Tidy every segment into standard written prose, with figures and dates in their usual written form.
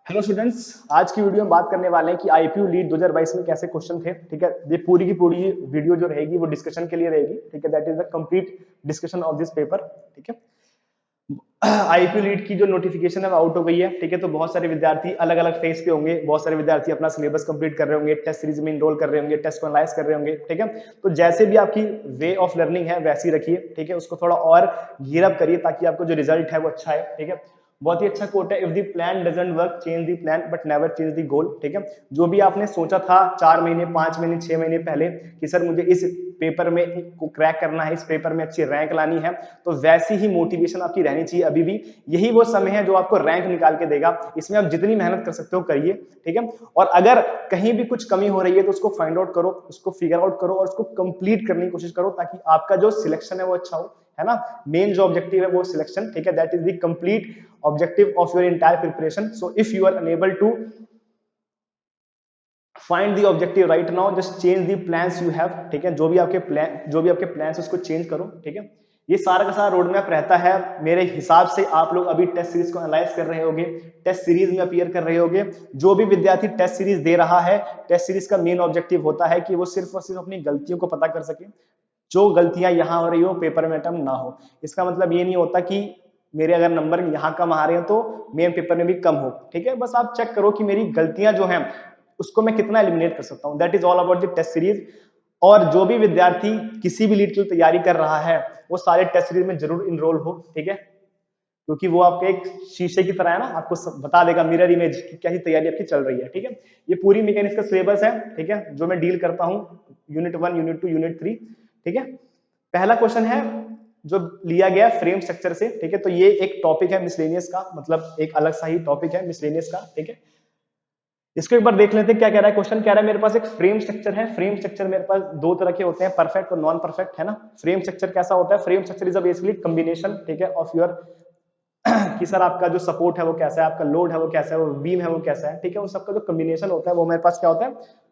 Hello students, आज की video में बात करने वाले हैं कि आईपीयू लीड 2022 में कैसे क्वेश्चन थे। ठीक है, ये पूरी की पूरी वीडियो जो रहेगी वो डिस्कशन के लिए रहेगी। ठीक है, that is the complete discussion of this paper. ठीक है, आईपीयू लीड की जो नोटिफिकेशन है वो आउट हो गई है। ठीक है, तो बहुत सारे विद्यार्थी अलग अलग फेज पे होंगे, बहुत सारे विद्यार्थी अपना सिलेबस कंप्लीट कर रहे होंगे, टेस्ट सीरीज में इनरोल कर रहे होंगे, टेस्ट को एनालाइज कर रहे होंगे। ठीक है, तो जैसे भी आपकी वे ऑफ लर्निंग है वैसी रखिए। ठीक है, उसको थोड़ा और गियर अप करिए ताकि आपको जो रिजल्ट है वो अच्छा है। ठीक है, बहुत ही अच्छा कोट है, if the plan doesn't work change the plan but never change the goal. ठीक है, जो भी आपने सोचा था 4 महीने 5 महीने 6 महीने पहले कि सर मुझे इस पेपर में को क्रैक करना है, इस पेपर में अच्छी रैंक लानी है, तो वैसी ही मोटिवेशन आपकी रहनी चाहिए अभी भी। यही वो समय है जो आपको रैंक निकाल के देगा। इसमें आप जितनी मेहनत कर सकते हो करिए। ठीक है, और अगर कहीं भी कुछ कमी हो रही है तो उसको फाइंड आउट करो, उसको फिगर आउट करो और उसको कंप्लीट करने की कोशिश करो ताकि आपका जो सिलेक्शन है वो अच्छा हो। है ना, मेन जो ऑब्जेक्टिव है वो सिलेक्शन। ठीक है, that is the complete objective of your entire preparation. So if you are unable to find the objective right now, just change the plans you have. ठीक है, जो भी आपके प्लान्स उसको चेंज करो। ठीक है, ये सारा का सारा रोड मैप रहता है। मेरे हिसाब से आप लोग अभी टेस्ट सीरीज को एनालाइज कर रहे होगे, टेस्ट सीरीज में अपीयर कर रहे होगे। जो भी विद्यार्थी टेस्ट सीरीज दे रहा है, टेस्ट सीरीज का मेन ऑब्जेक्टिव होता है कि वो सिर्फ और सिर्फ अपनी गलतियों को पता कर सके। जो गलतियां यहां हो रही हो पेपर में अटेम्प्ट ना हो। इसका मतलब ये नहीं होता कि मेरे अगर नंबर यहाँ कम आ रहे हैं तो मेन पेपर में भी कम हो। ठीक है, बस आप चेक करो कि मेरी गलतियां जो हैं उसको मैं कितना एलिमिनेट कर सकता हूँ। That is all about the test series. और जो भी विद्यार्थी किसी भी लीड की तैयारी कर रहा है वो सारे टेस्ट सीरीज में जरूर इनरोल हो। ठीक है, क्योंकि वो आपके एक शीशे की तरह है ना, आपको सब बता देगा मिरर इमेज की क्या ही तैयारी आपकी चल रही है। ठीक है, ये पूरी मैकेनिक्स का सिलेबस है। ठीक है, जो मैं डील करता हूँ यूनिट 1 यूनिट 2 यूनिट 3। ठीक है, पहला क्वेश्चन है जो लिया गया फ्रेम स्ट्रक्चर से। ठीक है, तो ये एक टॉपिक है मिसलेनियस का, मतलब एक अलग सा ही टॉपिक है मिसलेनियस का। ठीक है, इसको एक बार देख लेते हैं क्या कह रहा है। क्वेश्चन कह रहा है मेरे पास एक फ्रेम स्ट्रक्चर है। फ्रेम स्ट्रक्चर मेरे पास दो तरह के होते हैं, परफेक्ट और नॉन परफेक्ट। है ना, फ्रेम स्ट्रक्चर कैसा होता है? Frame structure is a basically combination, ठीक है, ऑफ योर कि सर आपका जो सपोर्ट है वो कैसा है, आपका लोड है वो कैसा है, वो बीम है वो कैसा है। ठीक है, उन सबका जो कॉम्बिनेशन होता है वो मेरे पास क्या होता है?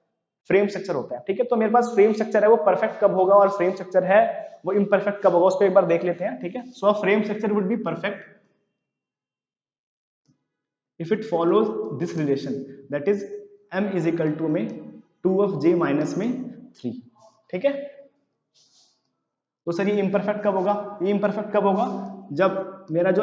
फ्रेम स्ट्रक्चर होता है। ठीक है, तो मेरे पास फ्रेम स्ट्रक्चर है वो परफेक्ट कब होगा और फ्रेम स्ट्रक्चर है वो इम्परफेक्ट कब होगा, उसको एक बार देख लेते हैं। ठीक है, so a frame structure would be perfect if it follows this relation, that is m is equal to में 2 of j माइनस में 3। ठीक है, तो सर ये इम्परफेक्ट कब होगा? ये इम्परफेक्ट कब होगा? जब मेरा जो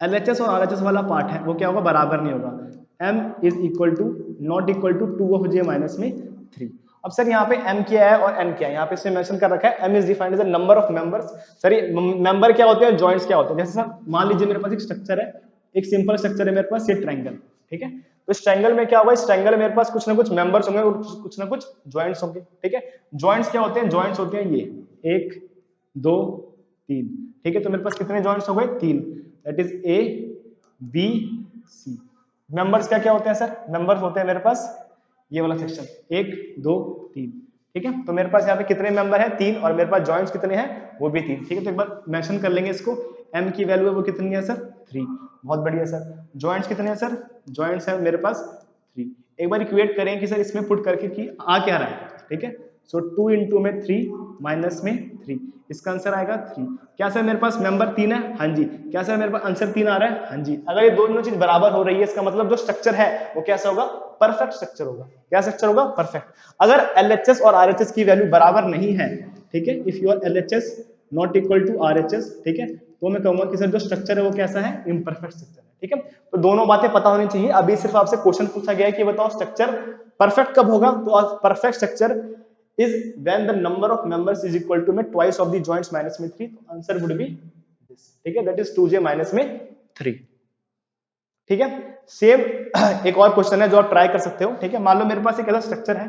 LHS और RHS वाला पार्ट है वो क्या होगा? बराबर नहीं होगा। m is equal to not equal to 2 of j minus में 3। अब सर यहाँ पे m क्या है और n क्या है? यहाँ पे इसमें मेंशन कर रखा है m is defined as the number of members. Sir ये मेंबर क्या होते हैं? जॉइंट्स क्या होते हैं? जैसे सर मान लीजिए मेरे पास एक स्ट्रक्चर है, एक सिंपल स्ट्रक्चर है मेरे पास, ये ट्रायंगल। ठीक है, तो इस ट्रायंगल में क्या होगा? इस ट्रायंगल में मेरे पास कुछ ना कुछ मेंबर्स होंगे और कुछ ना कुछ जॉइंट्स होंगे। ठीक है, जॉइंट्स क्या होते हैं? जॉइंट्स होते हैं ये 1 2 3। ठीक है, तो मेरे पास कितने जॉइंट्स हो गए? 3। That is A B C. Members क्या क्या होते हैं सर? मेंबर्स होते हैं मेरे पास ये वाला सेक्शन 1 2 3। ठीक है, तो मेरे पास यहाँ पे कितने मेंबर हैं? 3। और मेरे पास जॉइंट्स कितने हैं? वो भी 3। ठीक है, तो एक बार मेंशन कर लेंगे इसको। m की वैल्यू है वो कितनी है सर? 3। बहुत बढ़िया सर। जॉइंट्स कितने हैं सर? जॉइंट्स है मेरे पास 3। एक बार इक्वेट करें कि सर इसमें पुट करके कि आ क्या रहा है। ठीक है, सो 2 इंटू में 3 माइनस में 3, इसका आंसर आएगा 3। क्या सर मेरे पास मेंबर 3 है? हाँ जी। क्या सर मेरे पास आंसर 3 आ रहा है? हाँ जी। अगर ये दोनों चीज बराबर हो रही है इसका मतलब जो स्ट्रक्चर है वो कैसा होगा? परफेक्ट स्ट्रक्चर होगा। क्या स्ट्रक्चर होगा? परफेक्ट। अगर LHS और RHS की वैल्यू बराबर नहीं है, ठीक है, if your LHS not equal to RHS, ठीक है, तो मैं कहूंगा कि सर जो स्ट्रक्चर है वो कैसा है? इम्परफेक्ट स्ट्रक्चर है। ठीक है, तो दोनों बातें पता होनी चाहिए। अभी सिर्फ आपसे क्वेश्चन पूछा गया है कि बताओ स्ट्रक्चर परफेक्ट कब होगा, तो perfect structure is when the number of members is equal to में twice of the joints minus में 3, तो आंसर would be this। ठीक है, that is 2j माइनस में 3। ठीक है, सेम एक और क्वेश्चन है जो आप ट्राई कर सकते हो। ठीक है, मान लो मेरे पास एक ऐसा स्ट्रक्चर है,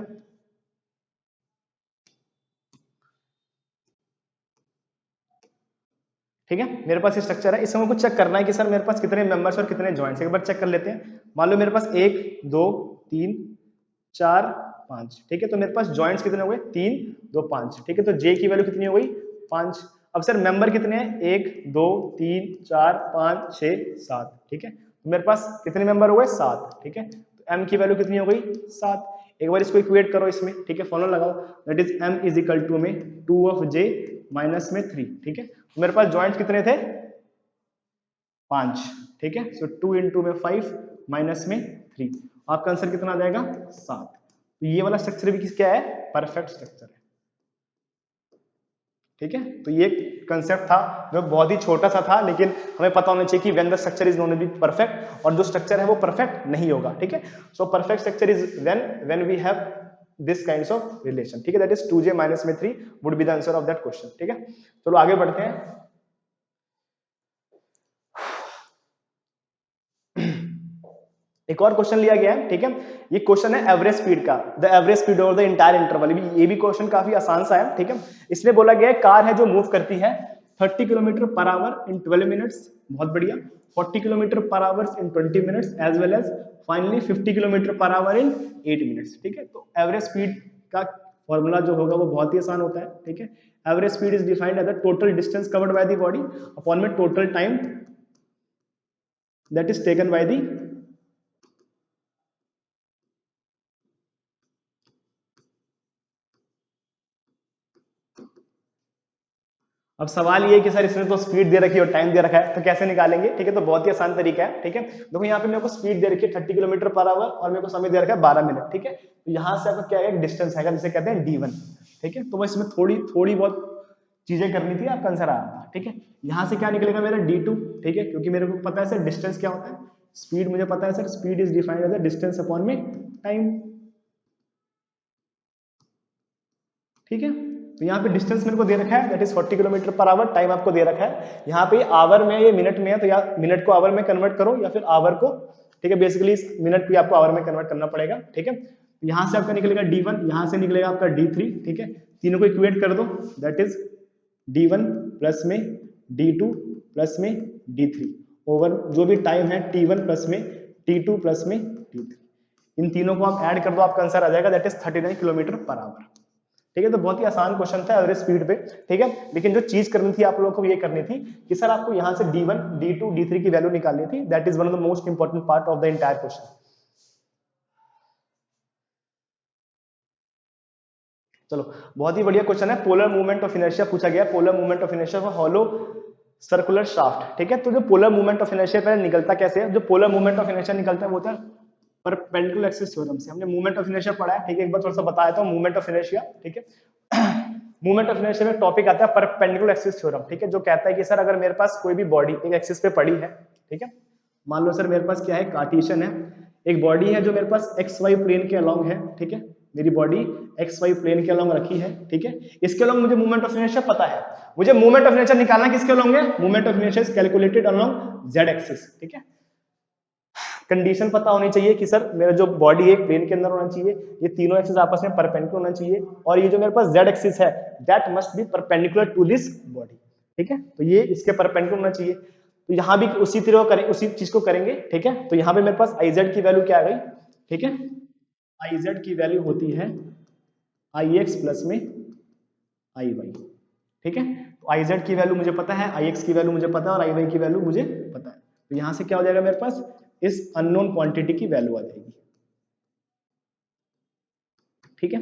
ठीक है, मेरे पास ये स्ट्रक्चर है, इसमें मुझे चेक करना है कि सर मेरे पास कितने मेंबर्स और कितने जॉइंट्स। एक बार चेक कर लेते हैं। मान लो मेरे पास 1 2 3 4 5। ठीक है, तो मेरे पास जॉइंट्स कितने हो गए? 3 2 5। ठीक है, तो जे की वैल्यू कितनी हो गई? 5। अब सर मेंबर कितने हैं? 1 2 3 4 5 6 7। ठीक है, तो मेरे पास कितने मेंबर हो गए? 7। ठीक है, तो एम की वैल्यू कितनी हो गई? 7। एक बार इसको इक्वेट करो इसमें। ठीक है, फॉर्मूला लगाओ, that is m is equal to में 2 ऑफ j माइनस में 3। ठीक है, तो मेरे पास जॉइंट्स कितने थे? 5, ठीक है। सो 2 इंटू में 5 माइनस में 3, आपका आंसर कितना आ जाएगा 7। तो ये वाला स्ट्रक्चर भी क्या है, परफेक्ट स्ट्रक्चर है, ठीक है। तो ये कंसेप्ट था जो बहुत ही छोटा सा था, लेकिन हमें पता होना चाहिए कि when the structure is known to be perfect, और जो स्ट्रक्चर है वो परफेक्ट नहीं होगा, ठीक है। So perfect structure is when we have this kinds of relation, ठीक है। दैट इज 2j माइनस में 3 would be the answer of that question, ठीक है। चलो आगे बढ़ते हैं। एक और क्वेश्चन लिया गया है, ठीक है। ये क्वेश्चन है एवरेज स्पीड का, the average speed over the entire interval. ये भी क्वेश्चन काफी आसान सा है, ठीक है। इसमें बोला गया है कार है जो मूव करती है 30 किलोमीटर पर आवर इन 12 मिनट्स, बहुत बढ़िया, 40 kilometre per hour in 20 minutes, as well as finally 50 kilometre per hour in 8 minutes, ठीक है। तो एवरेज स्पीड का फॉर्मूला जो होगा वो बहुत ही आसान होता है, ठीक है। Average speed is defined as the total distance covered by the body upon में total time that is taken by the. अब सवाल ये है कि सर इसने तो स्पीड दे रखी है और टाइम दे रखा है, तो कैसे निकालेंगे, ठीक है। तो बहुत ही आसान तरीका है, ठीक है। देखो यहाँ पे मेरे को स्पीड दे रखी है 30 किलोमीटर पर आवर और मेरे को समय दे रखा है 12 मिनट, ठीक है। तो यहाँ से आपका क्या है, डिस्टेंस आएगा जिसे कहते हैं d1, ठीक है। तो बस इसमें थोड़ी बहुत चीजें करनी थी, आपका आंसर आया था, ठीक है। यहाँ से क्या निकलेगा मेरा d2, ठीक है, क्योंकि मेरे को पता है सर डिस्टेंस क्या होता है, स्पीड मुझे पता है sir, speed is defined as distance upon में टाइम, ठीक है। तो यहाँ पे डिस्टेंस मेरे को दे रखा है that is 40 kilometre per our, time आपको दे रखा है यहाँ पे आवर में, ये मिनट में है, तो या मिनट को आवर में कन्वर्ट करो या फिर आवर को, ठीक है। बेसिकली मिनट को आपको आवर में कन्वर्ट करना पड़ेगा, ठीक है। तो यहाँ से आपका निकलेगा d1, यहाँ से निकलेगा आपका d3, ठीक है। तीनों को इक्वेट कर दो, दैट इज d1 प्लस में d2 प्लस में d3 ओवर जो भी टाइम है t1 प्लस में t2 प्लस में t3, इन तीनों को आप ऐड कर दो, आपका आंसर आ जाएगा that is 39 kilometre per our, ठीक है। तो बहुत ही आसान क्वेश्चन था एवरेज स्पीड पे, ठीक है। लेकिन जो चीज करनी थी आप लोगों को ये करनी थी कि सर आपको यहाँ से d1 d2 d3 की वैल्यू निकालनी थी, that is one of the most important part of the entire question. चलो बहुत ही बढ़िया क्वेश्चन है, पोलर मूवमेंट ऑफ इनर्शिया पूछा गया, polar movement of inertia for hollow circular shaft, ठीक है। तो जो पोलर मूवमेंट ऑफ इनर्शिया पहले निकलता कैसे है, जो पोलर मूवमेंट ऑफ इनर्शिया निकलता है वो होता है परपेंडिकुलर एक्सिस थ्योरम से। हमने मूवमेंट ऑफ इनर्शिया पढ़ा है, ठीक है। एक बार थोड़ा सा बताया था मूवमेंट ऑफ इनर्शिया, ठीक है। मूवमेंट ऑफ इनर्शिया में टॉपिक आता है परपेंडिकुलर एक्सिस थ्योरम, ठीक है, जो कहता है कि सर अगर मेरे पास कोई भी बॉडी एक एक्सिस पे पड़ी है, ठीक है, मान लो सर मेरे पास क्या है, कार्टेशियन है, एक बॉडी है जो मेरे पास एक्स वाई प्लेन के अलोंग है, ठीक है, मेरी बॉडी एक्स वाई प्लेन के अलोंग रखी है, ठीक है। इसके अलोंग मुझे मूवमेंट ऑफ इनर्शिया पता है, मुझे मूवमेंट ऑफ इनर्शिया निकालना किसके अलोंग है, movement of inertia is calculated along Z axis, ठीक है। कंडीशन पता होनी चाहिए कि सर मेरा जो बॉडी एक प्लेन के अंदर होना चाहिए, ये तीनों एक्सिस आपस में परपेंडिकुलर होना चाहिए, और ये जो मेरे पास जेड एक्सिस है that must be perpendicular to this body, ठीक है। तो ये इसके परपेंडिकुलर होना चाहिए। तो यहाँ भी उसी तरह करें, उसी चीज को करेंगे, ठीक है। तो यहाँ पे मेरे पास आई जेड की वैल्यू क्या आ गई, ठीक है, आई जेड की वैल्यू होती है आई एक्स प्लस में आई वाई, ठीक है। तो आई जेड की वैल्यू मुझे पता है, आई एक्स की वैल्यू मुझे पता है और आई वाई की वैल्यू मुझे पता है। तो यहाँ से क्या हो जाएगा मेरे पास, इस अननोन क्वांटिटी की वैल्यू आ जाएगी, ठीक है।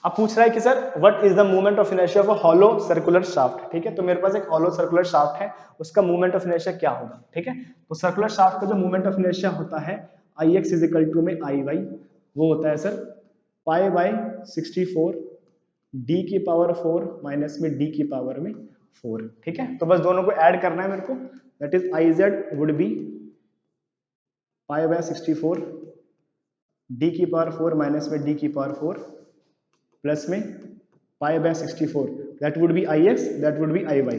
अब पूछ रहा है कि sir what is the movement of inertia of a hollow circular shaft, ठीक है। तो मेरे पास एक हॉलो सर्कुलर शाफ्ट है, उसका मूवमेंट ऑफ इनर्शिया क्या होगा, ठीक है। तो सर्कुलर शाफ्ट का जो मूवमेंट ऑफ इनर्शिया होता है आई एक्स इज इक्वल टू में आई वाई, वो होता है सर पाई बाय 64 डी की पावर 4 माइनस में डी की पावर में 4, ठीक है। तो बस दोनों को ऐड करना है मेरे को, that is I Z would be pi by 64 D की पावर 4 माइनस में डी की पावर 4 प्लस में pi by 64 that would be I X, that would be I Y,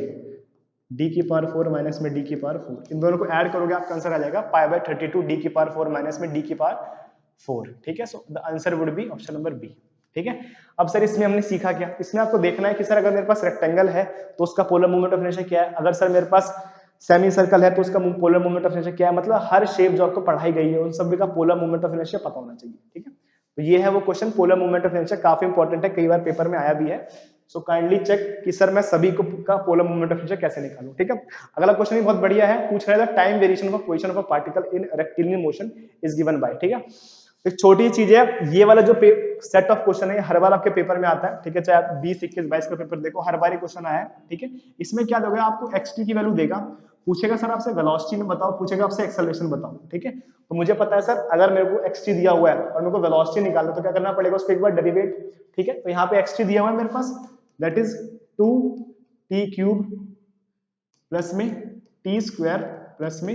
D की पावर 4 माइनस में डी की पावर 4, इन दोनों को ऐड करोगे आपका आंसर आ जाएगा पाई बाय 32 डी की पावर 4 माइनस में डी की पावर 4, ठीक है। So the answer would be option number B, ठीक है। अब सर इसमें हमने सीखा क्या, इसमें आपको देखना है कि सर अगर मेरे पास रेक्टेंगल है तो उसका पोलर मूवमेंट ऑफ इनर्शिया क्या है, अगर सर मेरे पास सेमी सर्कल है तो उसका पोलर मूवमेंट ऑफ इनर्शिया क्या है, मतलब हर शेप जो आपको पढ़ाई गई है उन सभी का पोलर मूवमेंट ऑफ इनर्शिया पता होना चाहिए, ठीक है। तो ये है वो question, polar movement of inertia काफी इंपॉर्टेंट है, कई बार पेपर में आया भी है। सो काइंडली चेक कि सर मैं सभी को का पोलर मूवमेंट ऑफ इनर्शिया कैसे निकालूं, ठीक है। अगला क्वेश्चन भी बहुत बढ़िया है, पूछ रहा है time variation of position of a particle in rectilinear motion is given by, ठीक है। एक छोटी चीज है, ये वाला जो सेट ऑफ क्वेश्चन है हर बार आपके पेपर में आता है, ठीक है। चाहे आप 20 21 22 का पेपर देखो, हर बार ये क्वेश्चन आया है, ठीक है। इसमें क्या दोगे, आपको xt की वैल्यू देगा, पूछेगा सर आपसे वेलोसिटी में बताओ, पूछेगा आपसे एक्सेलरेशन बताओ, ठीक है। तो मुझे पता है सर अगर मेरे को xt दिया हुआ है और मेरे को वेलोसिटी निकालना है तो क्या करना पड़ेगा, उसको एक बार डेरिवेट, ठीक है। तो यहाँ पे xt दिया हुआ है मेरे पास, दैट इज 2t³ प्लस में t² प्लस में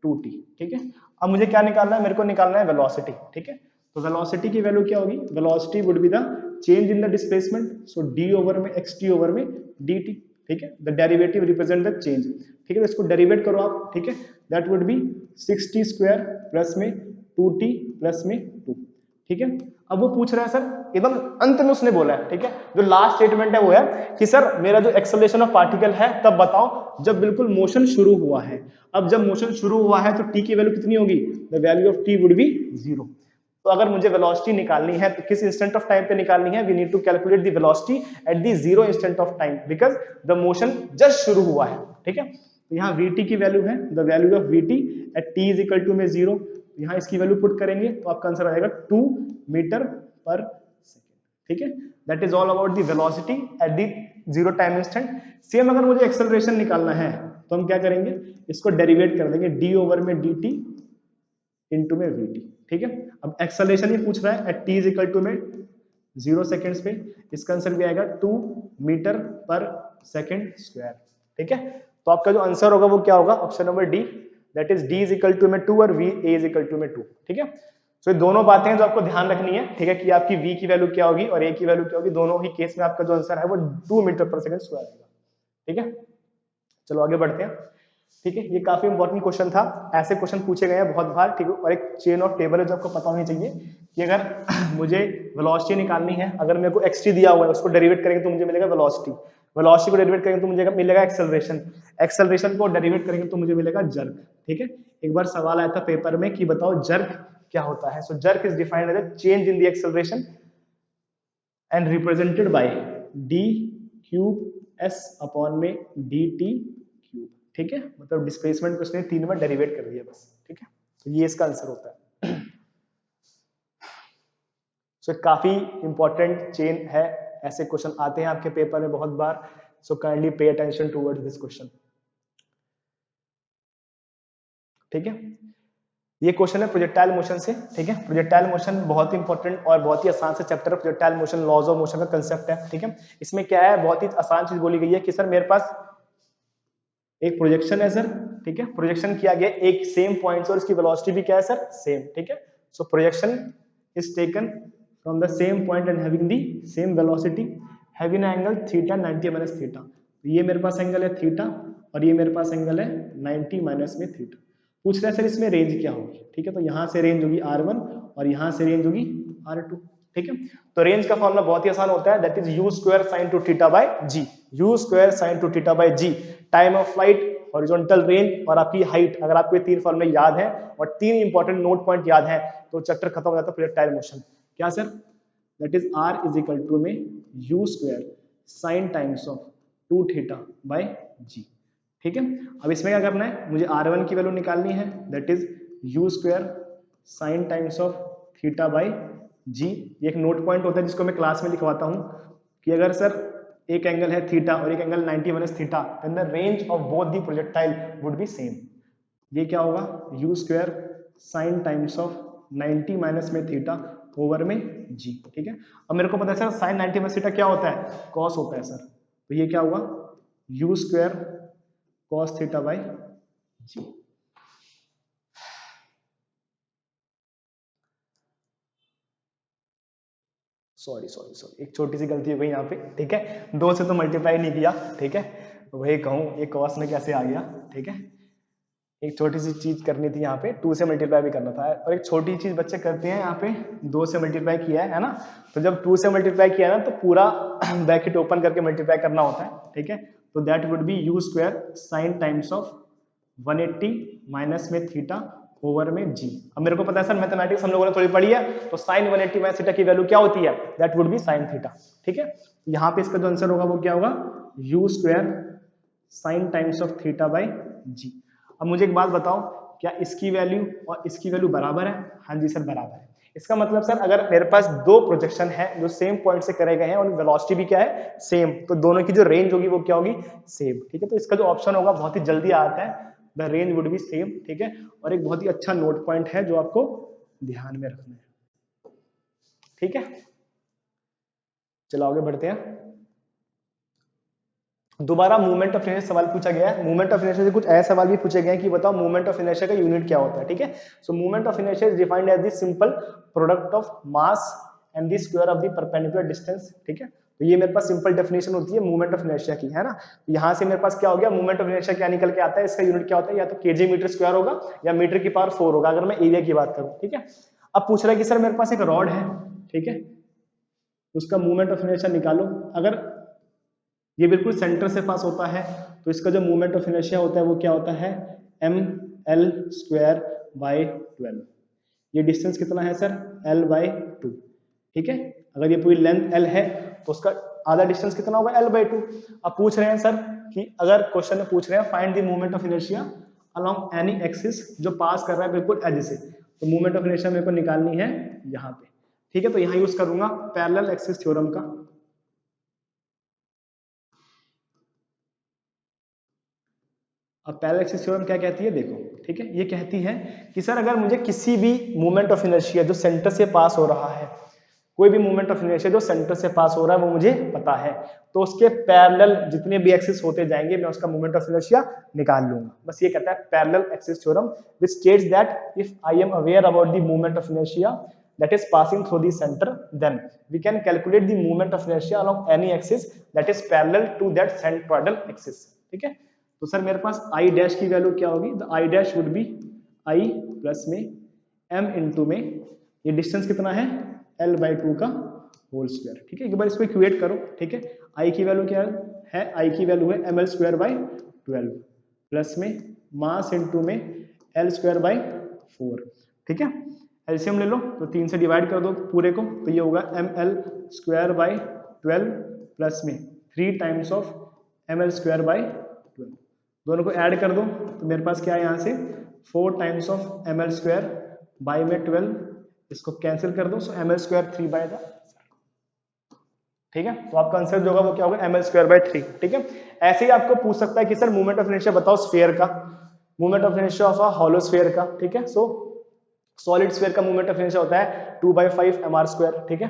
2t, ठीक है। अब मुझे क्या निकालना है, मेरे को निकालना है वेलोसिटी, ठीक है। तो वेलोसिटी की वैल्यू क्या होगी, velocity would be the change in the displacement, so d over में xt ओवर में dt, ठीक है। The derivative represent the change, ठीक है। तो इसको डेरिवेट करो आप, ठीक है। That would B 6t² plus में 2t प्लस में 2, ठीक है। अब वो पूछ रहा है सर एकदम अंत में उसने बोला है, ठीक है, जो लास्ट स्टेटमेंट है वो है कि सर मेरा जो एक्सेलरेशन ऑफ पार्टिकल है तब बताओ जब बिल्कुल मोशन शुरू हुआ है। अब जब मोशन शुरू हुआ है तो t की वैल्यू कितनी होगी, the value of t would be 0। तो अगर मुझे वेलोसिटी निकालनी है तो किस इंस्टेंट ऑफ टाइम पे निकालनी है, we need to calculate the velocity at the 0 instant of time because the motion just शुरू हुआ है, ठीक है। तो यहाँ vt की वैल्यू है the value of vt at t is equal to में 0, यहाँ इसकी वैल्यू पुट करेंगे तो आपका आंसर आएगा 2 मीटर पर सेकेंड, ठीक है। That is all about the velocity at the 0 time instant. Same अगर मुझे एक्सेलरेशन निकालना है तो हम क्या करेंगे, इसको डेरिवेट कर देंगे d ओवर में dt इंटू में vt, ठीक है। अब एक्सेलरेशन ये पूछ रहा है at t is equal to में 0 सेकेंड्स पे, इसका आंसर भी आएगा 2 मीटर पर सेकेंड स्क्वायर, ठीक है। तो आपका जो आंसर होगा वो क्या होगा, option number D, that is d is equal to में 2 और v a is equal to में 2, ठीक है। तो ये दोनों बातें हैं जो आपको ध्यान रखनी है, ठीक है, कि आपकी v की वैल्यू क्या होगी और a की वैल्यू क्या होगी, दोनों ही केस में आपका जो आंसर है वो 2 मीटर पर सेकेंड स्क्वायर आएगा, ठीक है। चलो आगे बढ़ते हैं, ठीक है। ये काफी इंपॉर्टेंट क्वेश्चन था, ऐसे क्वेश्चन पूछे गए हैं बहुत बार, ठीक है। और एक चेन ऑफ टेबल है जो आपको पता होनी चाहिए कि अगर मुझे वेलोसिटी निकालनी है, अगर मेरे को xt दिया हुआ है उसको डेरिवेट करेंगे तो मुझे मिलेगा वेलोसिटी, वेलोसिटी को डेरिवेट करेंगे तो मुझे मिलेगा एक्सेलरेशन, एक्सेलरेशन को डेरिवेट करेंगे तो मुझे मिलेगा जर्क, ठीक है। एक बार सवाल आया था पेपर में कि बताओ जर्क क्या होता है, so jerk is defined as a change in the acceleration and represented by d cube s upon में dt क्यूब, ठीक है। मतलब डिस्प्लेसमेंट को उसने 3 बार डेरिवेट कर दिया बस, ठीक है। तो ये इसका आंसर होता है। सो काफी इंपॉर्टेंट चेन है, ऐसे क्वेश्चन आते हैं आपके पेपर में बहुत बार, so kindly pay attention towards this question, ठीक है। ये क्वेश्चन है प्रोजेक्टाइल मोशन से, ठीक है। प्रोजेक्टाइल मोशन बहुत ही इंपॉर्टेंट और बहुत ही आसान से चैप्टर है, projectile motion, laws of motion का कंसेप्ट है, ठीक है। इसमें क्या है, बहुत ही आसान चीज बोली गई है कि सर मेरे पास एक प्रोजेक्शन है सर, ठीक है, प्रोजेक्शन किया गया एक सेम पॉइंट से और इसकी वेलोसिटी भी क्या है सर, सेम, ठीक है। So projection is taken from the same point and having the same velocity, having an angle theta 90 minus theta. तो ये मेरे पास एंगल है थीटा और ये मेरे पास एंगल है 90 माइनस में थीटा। पूछ रहे हैं सर इसमें रेंज क्या होगी, ठीक है। तो यहाँ से रेंज होगी r1 और यहाँ से रेंज होगी r2, ठीक है। तो रेंज का फॉर्मूला बहुत ही आसान होता है, that is u square sign to theta by g, u square sign to theta by g, time of flight, horizontal range और आपकी हाइट। अगर आपको ये 3 फॉर्मूले याद है और 3 इंपॉर्टेंट नोट पॉइंट याद है तो चैप्टर खत्म हो जाता है प्रोजेक्टाइल मोशन। क्या sir, that is r is equal to में u square sine times of 2 theta by g, ठीक है। अब इसमें क्या करना है, मुझे r1 की वैल्यू निकालनी है, that is u square sine times of theta by g। ये एक नोट पॉइंट होता है जिसको मैं क्लास में लिखवाता हूं कि अगर सर एक एंगल है थीटा और एक angle 90 minus theta, then the range of both the projectile would be same. ये क्या होगा, u square sine times of 90 minus में थीटा ओवर में g, ठीक है। अब मेरे को पता है सर साइन 90 माइनस थीटा क्या होता है, कॉस होता है सर, तो ये क्या होगा u square cos theta by g। Sorry एक छोटी सी गलती हो गई यहाँ पे, ठीक है। 2 से तो मल्टीप्लाई नहीं किया, ठीक है, वही कहूँ ये cos में कैसे आ गया, ठीक है। एक छोटी सी चीज करनी थी यहाँ पे, 2 से मल्टीप्लाई भी करना था। और एक छोटी चीज बच्चे करते हैं यहाँ पे, 2 से मल्टीप्लाई किया है ना, तो जब 2 से मल्टीप्लाई किया ना तो पूरा ब्रैकेट ओपन करके मल्टीप्लाई करना होता है, ठीक है। तो that would B u square sine times of 180 minus में थीटा ओवर में g। अब मेरे को पता है सर मैथमेटिक्स हम लोगों ने थोड़ी पढ़ी है, तो साइन 180 माइनस थीटा की वैल्यू क्या होती है, that would B sine theta, ठीक है। यहाँ पे इसका जो आंसर होगा वो क्या होगा, u square sine times of theta by g। अब मुझे एक बात बताओ, क्या इसकी वैल्यू और इसकी वैल्यू बराबर है, हाँ जी सर बराबर है। इसका मतलब सर अगर मेरे पास दो प्रोजेक्शन है जो सेम पॉइंट से करे गए हैं और वेलोसिटी भी क्या है सेम, तो दोनों की जो रेंज होगी वो क्या होगी सेम। ठीक है, तो इसका जो ऑप्शन होगा बहुत ही जल्दी आता है, the range would be same. ठीक है, और एक बहुत ही अच्छा नोट पॉइंट है जो आपको ध्यान में रखना है। ठीक है, चलो आगे बढ़ते हैं। दोबारा मूवमेंट ऑफ इनर्शिया सवाल पूछा गया है। मूवमेंट ऑफ इनर्शिया से कुछ ऐसे सवाल भी पूछे गए हैं कि बताओ मूवमेंट ऑफ इनर्शिया का यूनिट क्या होता है। ठीक है, so movement of inertia is defined as the simple product of mass and the square of the perpendicular distance. ठीक है, तो ये मेरे पास सिंपल डेफिनेशन होती है मूवमेंट ऑफ इनर्शिया की, है ना। यहाँ से मेरे पास क्या हो गया, मूवमेंट ऑफ इनर्शिया क्या निकल के आता है, इसका यूनिट क्या होता है, या तो केजी मीटर स्क्वायर होगा या मीटर की पावर 4 होगा, अगर मैं एरिया की बात करूँ। ठीक है, अब पूछ रहा है कि सर मेरे पास एक रॉड है, ठीक है, उसका मूवमेंट ऑफ इनर्शिया निकालो। अगर ये बिल्कुल सेंटर से पास होता है तो इसका जो मूवमेंट ऑफ इनर्शिया होता है वो क्या होता है, एम एल स्क्वायर बाई 12। ये डिस्टेंस कितना है सर, एल बाई 2। ठीक है, अगर ये पूरी लेंथ एल है तो उसका आधा डिस्टेंस कितना होगा, एल बाई 2। अब पूछ रहे हैं सर कि अगर क्वेश्चन में पूछ रहे हैं find the movement of inertia along any axis, जो पास कर रहा है बिल्कुल एज से, तो मूवमेंट ऑफ इनर्शिया मेरे को निकालनी है यहाँ पे। ठीक है, तो यहाँ यूज करूंगा पैरेलल एक्सिस थ्योरम का। अब पैरेलल एक्सिस थ्योरम क्या कहती है, देखो। ठीक है, ये कहती है कि सर अगर मुझे किसी भी मूवमेंट ऑफ इनर्शिया जो सेंटर से पास हो रहा है, कोई भी मूवमेंट ऑफ इनर्शिया जो सेंटर से पास हो रहा है वो मुझे पता है, तो उसके पैरेलल जितने भी एक्सिस होते जाएंगे मैं उसका मूवमेंट ऑफ इनर्शिया निकाल लूंगा। बस ये कहता है parallel axis theorem, which states that if I am aware about the movement of inertia that is passing through the center, then we can calculate the movement of inertia along any axis that is parallel to that centroidal axis। ठीक है, तो sir मेरे पास I dash की value क्या होगी, the I dash would be I plus में M into में ये डिस्टेंस कितना है, एल बाई 2 का होल स्क्वायर। ठीक है, एक बार इसको इक्वेट करो। ठीक है, आई की वैल्यू क्या है, आई की वैल्यू है M L square by 12 plus में मास इंटू में एल स्क्वायर बाई 4। ठीक है, एलसीएम ले लो तो 3 से डिवाइड कर दो पूरे को, तो ये होगा M L square by 12 plus में 3 times of M L square by 12। दोनों को ऐड कर दो तो मेरे पास क्या है यहाँ से 4 times of M L square by में 12, इसको कैंसिल कर दो, so M L square 3 by the. ठीक है, तो आपका आंसर जो होगा वो क्या होगा, एम एल स्क्वायर बाई 3। ठीक है, ऐसे ही आपको पूछ सकता है कि सर मूवमेंट ऑफ इनर्शिया बताओ स्फीयर का, movement of inertia of a hollow sphere का। ठीक है, सो सॉलिड स्फीयर का मूवमेंट ऑफ इनर्शिया होता है 2/5 mr स्क्वायर। ठीक है,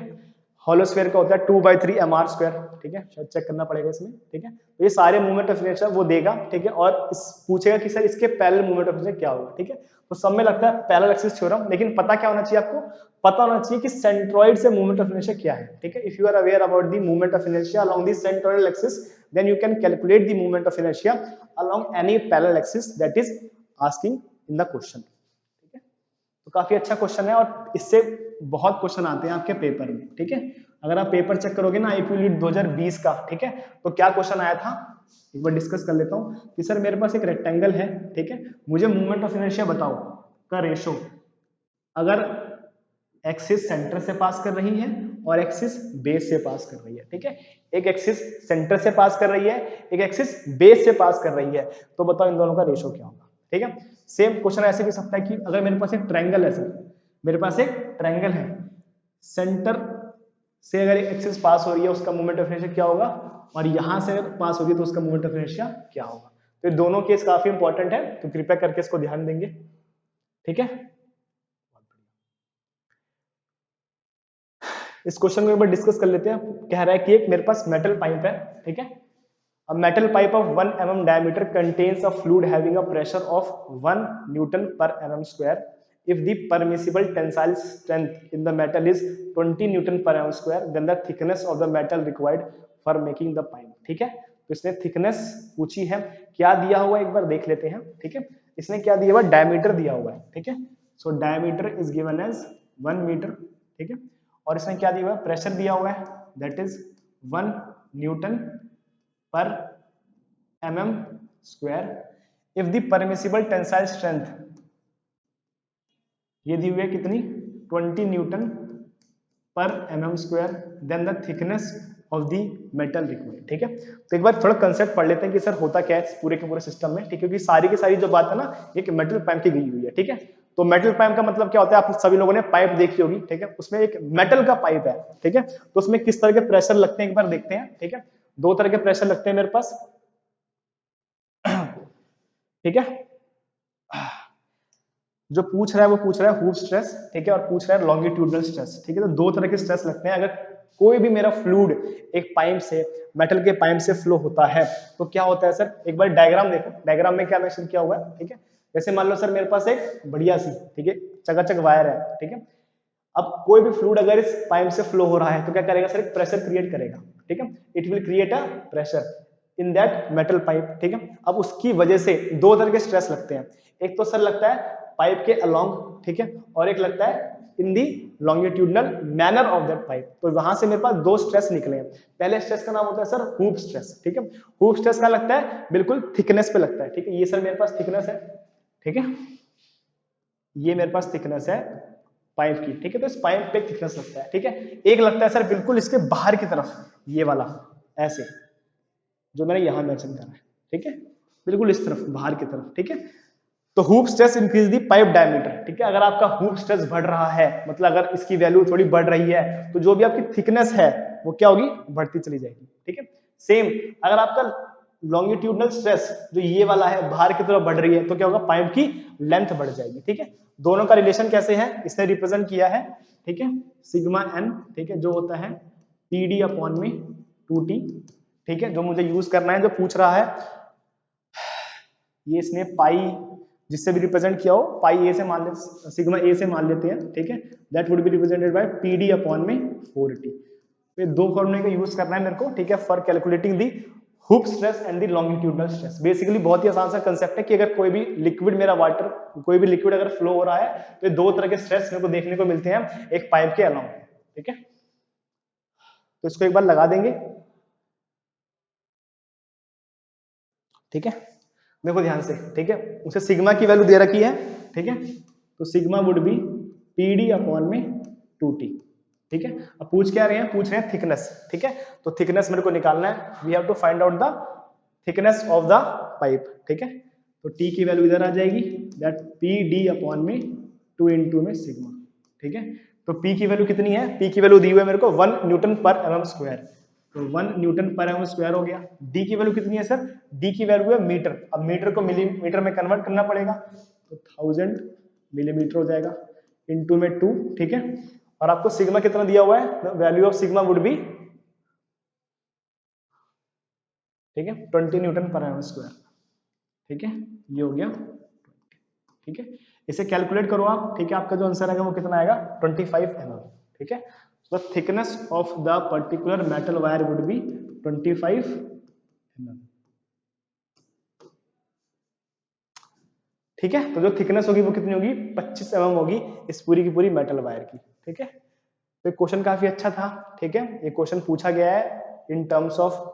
हॉलो स्फीयर का होता है 2/3 mr स्क्वायर। ठीक है, शायद चेक करना पड़ेगा इसमें। ठीक है, तो ये सारे मूवमेंट ऑफ इनर्शिया वो देगा। ठीक है, और इस पूछेगा कि सर इसके पैरेलल मूवमेंट ऑफ इनर्शिया क्या होगा। ठीक है, तो सब में लगता है पैरेलल एक्सिस थ्योरम, लेकिन पता क्या होना चाहिए आपको, पता होना चाहिए कि सेंट्रॉइड से मूवमेंट ऑफ इनर्शिया क्या है। ठीक है, if you are aware about the movement of inertia along the centroidal axis, then you can calculate the movement of inertia along any parallel axis that is asking in the question. तो काफी अच्छा question है और इससे बहुत question आते हैं आपके पेपर में। ठीक है, अगर आप पेपर चेक करोगे ना आईपीयू लीड 2020 का, ठीक है, तो क्या क्वेश्चन आया था एक बार डिस्कस कर लेता हूँ कि सर मेरे पास एक रेक्टेंगल है, ठीक है, मुझे मूवमेंट ऑफ इनर्शिया बताओ का रेशो, अगर एक्सिस सेंटर से पास कर रही है और एक्सिस बेस से पास कर रही है। ठीक है, एक एक्सिस सेंटर से पास कर रही है, एक एक्सिस बेस से पास कर रही है, तो बताओ इन दोनों का रेशो क्या होगा। ठीक है, सेम क्वेश्चन ऐसे भी सकता है कि अगर मेरे पास एक ट्रायंगल है सर, मेरे पास एक ट्रायंगल है, सेंटर से अगर एक्सिस पास हो रही है उसका मूवमेंट ऑफ इनर्शिया क्या होगा, और यहां से पास होगी तो उसका मूवमेंट ऑफ इनर्शिया क्या होगा। तो दोनों केस काफी इंपॉर्टेंट है, तो कृपया करके इसको ध्यान देंगे। ठीक है, इस क्वेश्चन को एक बार डिस्कस कर लेते हैं। कह रहा है कि एक मेरे पास मेटल पाइप है, ठीक है, a metal pipe of 1 mm diameter contains a fluid having a pressure of 1 Newton per mm square. If the permissible tensile strength in the metal is 20 Newton per mm square, then the thickness of the metal required for making the pipe। ठीक है, तो इसने thickness पूछी है, क्या दिया हुआ एक बार देख लेते हैं। ठीक है, इसने क्या दिया हुआ, डायमीटर दिया हुआ है। ठीक है, so diameter is given as 1 metre. ठीक है, और इसने क्या दिया हुआ है, प्रेशर दिया हुआ है, दैट इज 1 न्यूटन पर mm square। if the permissible tensile strength, ये दी हुई है कितनी, 20 न्यूटन पर mm square, then the thickness of the metal required. ठीक है, तो एक बार थोड़ा कंसेप्ट पढ़ लेते हैं कि सर होता क्या है पूरे के पूरे सिस्टम में। ठीक है, क्योंकि सारी की सारी जो बात है ना एक मेटल पाइप की गई हुई है। ठीक है, तो मेटल पाइप का मतलब क्या होता है, आप सभी लोगों ने पाइप देखी होगी, ठीक है, उसमें एक मेटल का पाइप है, ठीक है, तो उसमें किस तरह के प्रेशर लगते हैं एक बार देखते हैं, ठीक है। दो तरह के प्रेशर लगते हैं मेरे पास, ठीक है। जो पूछ रहा है वो पूछ रहा है हुप स्ट्रेस, ठीक है, और पूछ रहा है लॉन्गिट्यूडनल स्ट्रेस, ठीक है। तो दो तरह के स्ट्रेस लगते हैं अगर कोई भी मेरा फ्लूइड एक पाइप से, मेटल के पाइप से फ्लो होता है तो क्या होता है सर, एक बार डायग्राम देखो, डायग्राम में क्या मेंशन किया हुआ है, ठीक है। जैसे मान लो सर मेरे पास एक बढ़िया सी, ठीक है, चकाचक वायर है, ठीक है। अब कोई भी फ्लूइड अगर इस पाइप से फ्लो हो रहा है तो क्या करेगा सर, एक प्रेशर क्रिएट करेगा, ठीक है, it will create a pressure in that metal pipe, ठीक है। अब उसकी वजह से दो तरह के स्ट्रेस लगते हैं, एक तो सर लगता है पाइप के अलोंग, ठीक है, और एक लगता है in the longitudinal manner of that pipe. तो वहां से मेरे पास दो स्ट्रेस निकले हैं। पहले स्ट्रेस का नाम होता है सर हुप स्ट्रेस, ठीक है। हुप स्ट्रेस का लगता है बिल्कुल थिकनेस पे लगता है, ठीक है, ये सर मेरे पास थिकनेस है, ठीक है, ये मेरे पास थिकनेस है पाइप की, ठीक है। तो इस पाइप पे थिकनेस लगता है, ठीक है। एक लगता है सर बिल्कुल इसके बाहर की तरफ, ये वाला ऐसे, जो मैंने यहां मेंशन करा है, ठीक है, बिल्कुल इस तरफ बाहर की तरफ, ठीक है। तो hoop stress increase the pipe diameter, ठीक है। अगर आपका हुप स्ट्रेस बढ़ रहा है, मतलब अगर इसकी वैल्यू थोड़ी बढ़ रही है, तो जो भी आपकी थिकनेस है वो क्या होगी, बढ़ती चली जाएगी, ठीक है। सेम अगर आपका लॉन्गिट्यूडनल स्ट्रेस जो ये वाला है बाहर की तरफ बढ़ रही है, तो क्या होगा, पाइप की लेंथ बढ़ जाएगी, ठीक है। दोनों का रिलेशन कैसे है, इसने रिप्रेजेंट किया है, ठीक है, सिग्मा एन, ठीक है, जो होता है पीडी अपॉन में 2t, ठीक है, जो मुझे यूज करना है, जो पूछ रहा है ये इसने पाई जिससे भी रिप्रेजेंट किया हो, पाई ए से मान ले, सिग्मा ए से मान लेते हैं, ठीक है, that would be represented by PD upon में 4t। तो ये दो फॉर्मूले का यूज करना है मेरे को, ठीक है, for calculating the hoop stress and the longitudinal stress. Basically बहुत ही आसान सा कंसेप्ट है कि अगर कोई भी लिक्विड, मेरा वाटर, कोई भी लिक्विड अगर फ्लो हो रहा है तो ये दो तरह के स्ट्रेस मेरे को देखने को मिलते हैं एक पाइप के अलावा, ठीक है। तो इसको एक बार लगा देंगे, ठीक है, देखो ध्यान से, ठीक है, उसे सिग्मा की वैल्यू दे रखी है, ठीक है। तो sigma would be PD upon में 2t, ठीक है। अब पूछ क्या रहे हैं, पूछ रहे हैं थिकनेस, ठीक है। तो थिकनेस मेरे को निकालना है, we have to find out the thickness of the pipe, ठीक है। तो t की वैल्यू इधर आ जाएगी, दैट pd अपॉन में 2 इंटू में सिग्मा, ठीक है। तो p की वैल्यू कितनी है, p की वैल्यू दी हुई है मेरे को 1 न्यूटन पर एमएम स्क्वायर, तो 1 न्यूटन पर एमएम स्क्वायर हो गया। d की वैल्यू कितनी है सर, d की वैल्यू है मीटर, अब मीटर को मिलीमीटर में कन्वर्ट करना पड़ेगा, तो 1000 मिलीमीटर हो जाएगा इंटू में 2, ठीक है। और आपको सिग्मा कितना दिया हुआ है, value of sigma would be, ठीक है, 20 न्यूटन पर एमएम स्क्वायर, ठीक है, ये हो गया, ठीक है। इसे कैलकुलेट करो आप, ठीक है, आपका जो आंसर आएगा वो कितना आएगा, 25 mm, ठीक है। तो thickness of the particular metal wire would be 25 mm, ठीक है। तो जो थिकनेस होगी वो कितनी होगी, 25 mm होगी इस पूरी की पूरी मेटल वायर की, ठीक है। तो क्वेश्चन काफी अच्छा था, ठीक है, ये क्वेश्चन पूछा गया है in terms of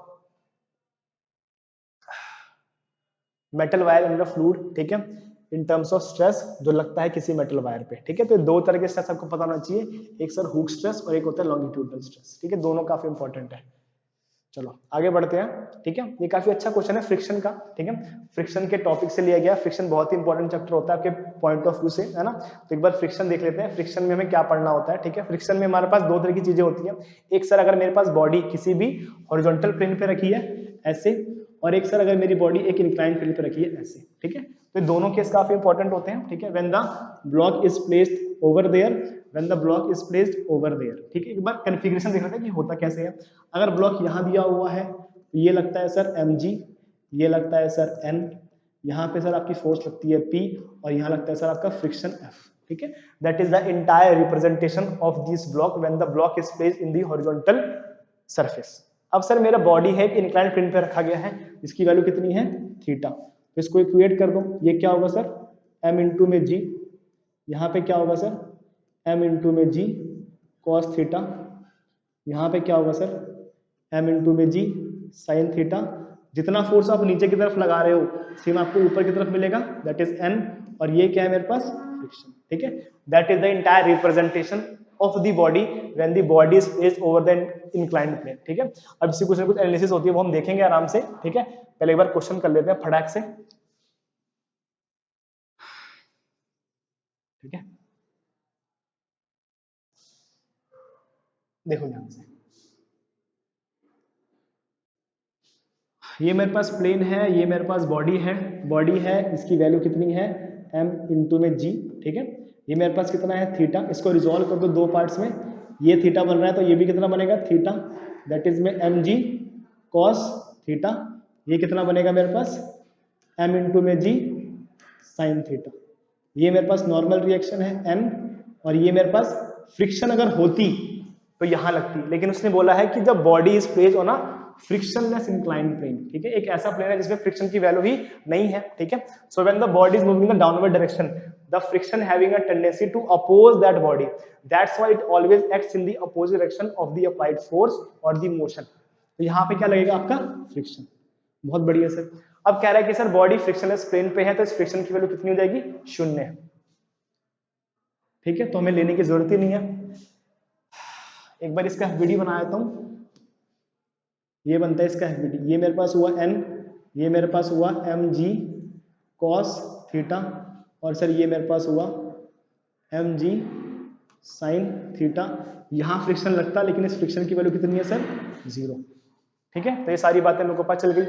metal wire in the fluid, ठीक है, इन टर्म्स ऑफ स्ट्रेस जो लगता है किसी मेटल वायर पे, ठीक है। तो दो तरह के स्ट्रेस आपको पता होना चाहिए, एक सर हुक स्ट्रेस और एक होता है लॉन्गिट्यूडनल स्ट्रेस, ठीक है, दोनों काफी इंपॉर्टेंट है। चलो आगे बढ़ते हैं, ठीक है। ये काफी अच्छा क्वेश्चन है फ्रिक्शन का, ठीक है, फ्रिक्शन के टॉपिक से लिया गया। फ्रिक्शन बहुत ही इंपॉर्टेंट चैप्टर होता है आपके पॉइंट ऑफ व्यू से, है ना। तो एक बार फ्रिक्शन देख लेते हैं, फ्रिक्शन में हमें क्या पढ़ना होता है, ठीक है। फ्रिक्शन में हमारे पास दो तरह की चीजें होती हैं, एक सर अगर मेरे पास बॉडी किसी भी हॉरिजॉन्टल प्लेन पे रखी है ऐसे, और एक सर अगर मेरी बॉडी एक इंक्लाइंड प्लेन पे रखी है ऐसे, ठीक है। तो दोनों केस काफी इंपॉर्टेंट होते हैं, ठीक है। When the block is placed over there, when the block is placed over there, ठीक है। एक बार कॉन्फ़िगरेशन देख लेते हैं कि होता कैसे है। अगर ब्लॉक यहां दिया हुआ है तो ये लगता है सर mg, ये लगता है सर n, यहाँ पे सर आपकी फोर्स लगती है P, और यहाँ लगता है सर आपका फ्रिक्शन F, ठीक है। That is the entire representation of this block when the block is placed in the horizontal surface. अब सर मेरा बॉडी है एक इंक्लाइंड प्लेन पे रखा गया है, इसकी वैल्यू कितनी है, थीटा। तो इसको इक्वेट कर दो, ये क्या होगा सर, m इंटू में g, यहाँ पे क्या होगा सर, m इंटू में g cos थीटा, यहाँ पे क्या होगा सर, m इंटू में g साइन थीटा। जितना फोर्स आप नीचे की तरफ लगा रहे हो सेम आपको ऊपर की तरफ मिलेगा, दैट इज n, और ये क्या है मेरे पास, फ्रिक्शन, ठीक है। That is the entire representation of the body when the body is placed over the inclined plane, ठीक है। अब इसकी कुछ ना कुछ एनालिसिस होती है, वो हम देखेंगे आराम से, ठीक है। पहले एक बार क्वेश्चन कर लेते हैं फटाक से, ठीक है, देखो ध्यान से, ये मेरे पास प्लेन है, ये मेरे पास बॉडी है, इसकी वैल्यू कितनी है m इंटू में g, ठीक है। ये मेरे पास कितना है थीटा, इसको रिजॉल्व कर दो दो पार्ट्स में, ये थीटा बन रहा है तो ये भी कितना बनेगा थीटा, दैट इज में mg cos थीटा, ये कितना बनेगा मेरे पास m इंटू में g साइन थीटा। ये मेरे पास नॉर्मल रिएक्शन है m, और ये मेरे पास फ्रिक्शन अगर होती तो यहां लगती, लेकिन उसने बोला है कि जब body is placed on a frictionless inclined plane, ठीक है, एक ऐसा प्लेन है जिसमें फ्रिक्शन की वैल्यू ही नहीं है, ठीक है। So when the body is moving in the downward direction, the friction having a tendency to oppose that body, that's why it always acts in the opposite direction of the applied force और the motion. तो यहाँ पे क्या लगेगा आपका friction. बहुत बढ़िया sir. अब कह रहा है कि सर बॉडी फ्रिक्शनलेस प्लेन पे है तो इस फ्रिक्शन की वैल्यू कितनी हो जाएगी, शून्य, ठीक है, तो हमें लेने की जरूरत ही नहीं है। एक बार इसका वीडियो बना देता हूं, ये बनता है इसका एफबीटी, ये मेरे पास हुआ n, ये मेरे पास हुआ mg cos थीटा, और सर ये मेरे पास हुआ mg sin थीटा। यहां फ्रिक्शन लगता लेकिन इस फ्रिक्शन की वैल्यू कितनी है सर, 0, ठीक है। तो ये सारी बातें मेरे को पता चल गई।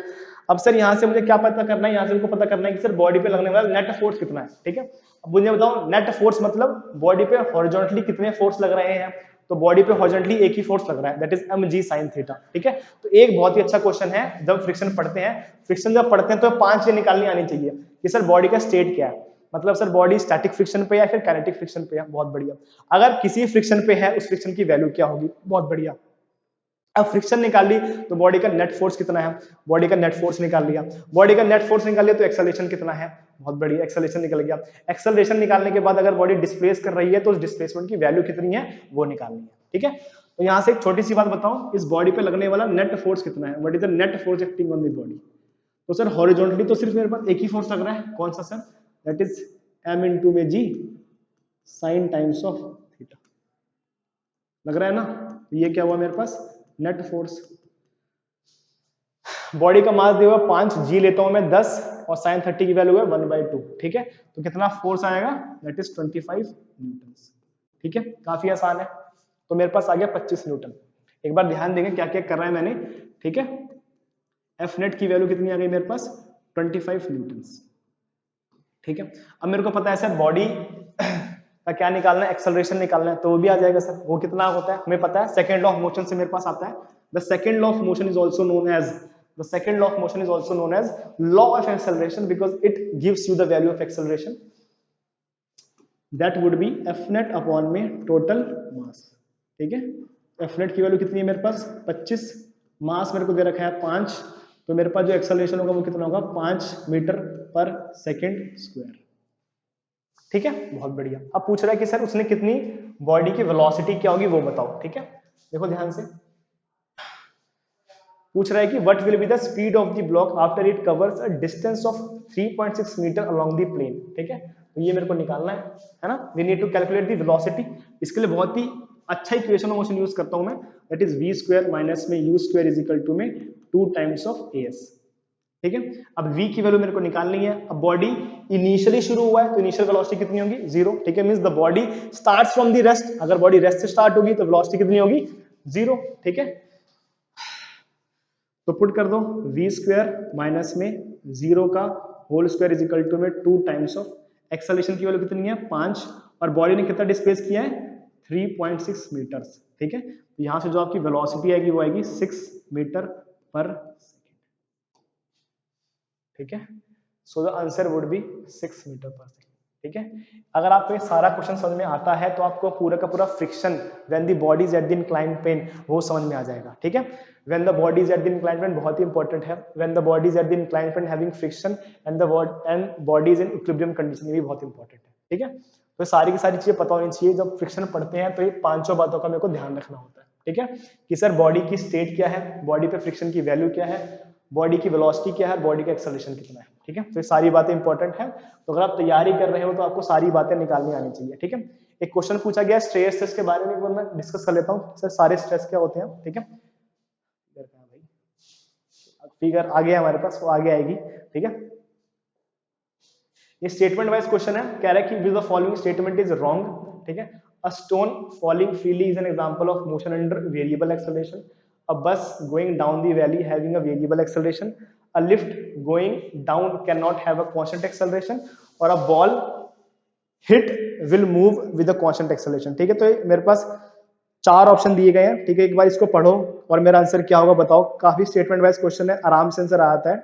अब सर यहाँ से मुझे क्या पता करना है, यहाँ से मुझको पता करना है कि सर बॉडी पे लगने वाला नेट फोर्स कितना है, ठीक है। अब मुझे बताओ नेट फोर्स मतलब बॉडी पे हॉरिजॉन्टली कितने फोर्स लग रहे हैं, तो बॉडी पे हॉरिजॉन्टली एक ही फोर्स लग रहा है, that is mg sin theta, ठीक है। तो एक बहुत ही अच्छा क्वेश्चन है, जब फ्रिक्शन पढ़ते हैं, फ्रिक्शन जब पढ़ते हैं तो 5 चीजें निकालनी आनी चाहिए कि सर बॉडी का स्टेट क्या है, मतलब सर बॉडी स्टैटिक फ्रिक्शन पे या फिर काइनेटिक फ्रिक्शन पे है, बहुत बढ़िया। अगर किसी फ्रिक्शन पे है उस फ्रिक्शन की वैल्यू क्या होगी, बहुत बढ़िया। अब फ्रिक्शन निकाल ली तो बॉडी का नेट फोर्स कितना है, बॉडी का नेट फोर्स निकाल लिया, बॉडी का नेट फोर्स निकाल लिया तो एक्सेलरेशन कितना है, बहुत बढ़िया, एक्सेलरेशन निकल गया। एक्सेलरेशन निकालने के बाद अगर बॉडी डिस्प्लेस कर रही है तो उस डिस्प्लेसमेंट की वैल्यू कितनी है वो निकालनी है, ठीक है। तो यहां से एक छोटी सी बात बताऊं, इस बॉडी पे लगने वाला नेट फोर्स कितना है, what is the net force acting on the body. तो सर हॉरिजॉन्टली तो सिर्फ मेरे पास एक ही फोर्स लग रहा है, कौन सा sir, that is m into में g sine times of theta, लग रहा है ना। तो ये क्या हुआ मेरे पास नेट फोर्स। बॉडी का मास दिया हुआ 5, जी लेता हूं मैं 10, और साइन 30 की वैल्यू है 1/2, ठीक है। तो कितना फोर्स आएगा, दैट इज 25 न्यूटन, ठीक है, काफी आसान है। तो मेरे पास आ गया 25 न्यूटन। एक बार ध्यान देंगे क्या क्या कर रहा है मैंने, ठीक है। एफ नेट की वैल्यू कितनी आ गई मेरे पास 25 न्यूटन, ठीक है। अब मेरे को पता है सर बॉडी का क्या निकालना है, एक्सेलरेशन निकालना है, तो वो भी आ जाएगा सर, वो कितना होता है हमें पता है, सेकंड लॉ ऑफ मोशन से मेरे पास आता है। The second law of motion is also known as, the second law of motion is also known as law of acceleration because it gives you the value of acceleration, that would be f net upon में total mass, ठीक है। f net की value कितनी है मेरे पास 25, मास मेरे को दे रखा है 5, तो मेरे पास जो एक्सेलरेशन होगा वो कितना होगा 5 मीटर पर सेकंड स्क्वायर, ठीक है, बहुत बढ़िया। अब पूछ रहा है कि सर उसने कितनी, बॉडी की वेलोसिटी क्या होगी वो बताओ, ठीक है। देखो ध्यान से, पूछ रहा है कि what will be the speed of the block after it covers a distance of 3.6 metre along the plane, ठीक है। तो ये मेरे को निकालना है ना, we need to calculate the velocity. इसके लिए बहुत ही अच्छा इक्वेशन ऑफ मोशन यूज करता हूं मैं, that is v square minus में u square is equal to में 2 टाइम्स ऑफ as, ठीक है। अब v की वैल्यू मेरे को निकालनी है। अब बॉडी इनिशियली शुरू हुआ है तो इनिशियल वेलोसिटी कितनी होगी 0, ठीक है, means the body starts from the rest, अगर बॉडी रेस्ट से स्टार्ट होगी तो वेलोसिटी कितनी होगी 0, ठीक है। तो पुट कर दो v स्क्वायर माइनस में 0 का whole square is equal to में 2 टाइम्स ऑफ, एक्सेलरेशन की वैल्यू कितनी है 5, और बॉडी ने कितना डिस्प्लेस किया है 3.6 मीटर्स, ठीक है। तो यहां से जो आपकी वेलोसिटी आएगी वो आएगी 6 मीटर पर सेकेंड, ठीक है। So the answer would be 6 metre per second, ठीक है। अगर आपको ये सारा क्वेश्चन समझ में आता है तो आपको पूरा का पूरा friction when the body is at the inclined plane वो समझ में आ जाएगा, ठीक है। When the body is at the inclined plane बहुत ही इंपॉर्टेंट है, when the body is at the inclined plane having friction and body is in equilibrium condition, ये भी बहुत इंपॉर्टेंट है, ठीक है। तो सारी की सारी चीजें पता होनी चाहिए, जब फ्रिक्शन पढ़ते हैं तो ये पांचों बातों का मेरे को ध्यान रखना होता है, ठीक है। कि सर बॉडी की स्टेट क्या है, बॉडी पे फ्रिक्शन की वैल्यू क्या है, बॉडी की वेलोसिटी क्या है, बॉडी का एक्सेलरेशन कितना है, ठीक है। तो ये सारी बातें इंपॉर्टेंट है, तो अगर आप तैयारी कर रहे हो तो आपको सारी बातें निकालनी आनी चाहिए, ठीक है। एक क्वेश्चन पूछा गया स्ट्रेस टेस्ट के बारे में, मैं डिस्कस कर लेता हूँ सर सारे स्ट्रेस क्या होते हैं, ठीक है। फिगर आ गया हमारे पास, वो आगे आएगी, ठीक है। ये स्टेटमेंट वाइज क्वेश्चन है, कह रहा है कि which the following statement is wrong, ठीक है। A stone falling freely is an example of motion under variable acceleration, a bus going down the valley having a variable acceleration, a lift going down can not have a constant acceleration, और a ball hit will move with a constant acceleration, ठीक है। तो मेरे पास 4 option दिए गए हैं, ठीक है। एक बार इसको पढ़ो और मेरा आंसर क्या होगा बताओ। काफी स्टेटमेंट वाइज क्वेश्चन है, आराम से आंसर आता है।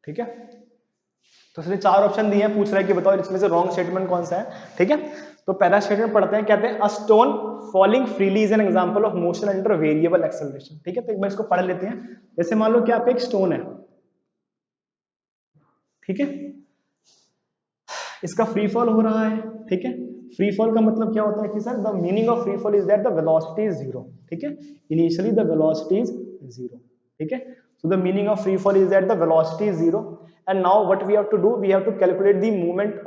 ठीक है, तो इसने 4 ऑप्शन दिए हैं, पूछ रहा है कि बताओ इसमें से रॉन्ग स्टेटमेंट कौन सा है, ठीक है। तो पहला स्टेटमेंट पढ़ते हैं, कहते हैं अ stone falling freely is an example of motion under variable acceleration, ठीक है। तो एक बार इसको पढ़ लेते हैं। जैसे मान लो कि आप एक स्टोन है, ठीक है, इसका फ्री फॉल हो रहा है, ठीक है। फ्री फॉल का मतलब क्या होता है कि sir the meaning of free fall is that the velocity is zero, ठीक है। Initially the velocity is zero, ठीक है। So the meaning of free fall is that the velocity is zero, and now what we have to do, we have to calculate the movement,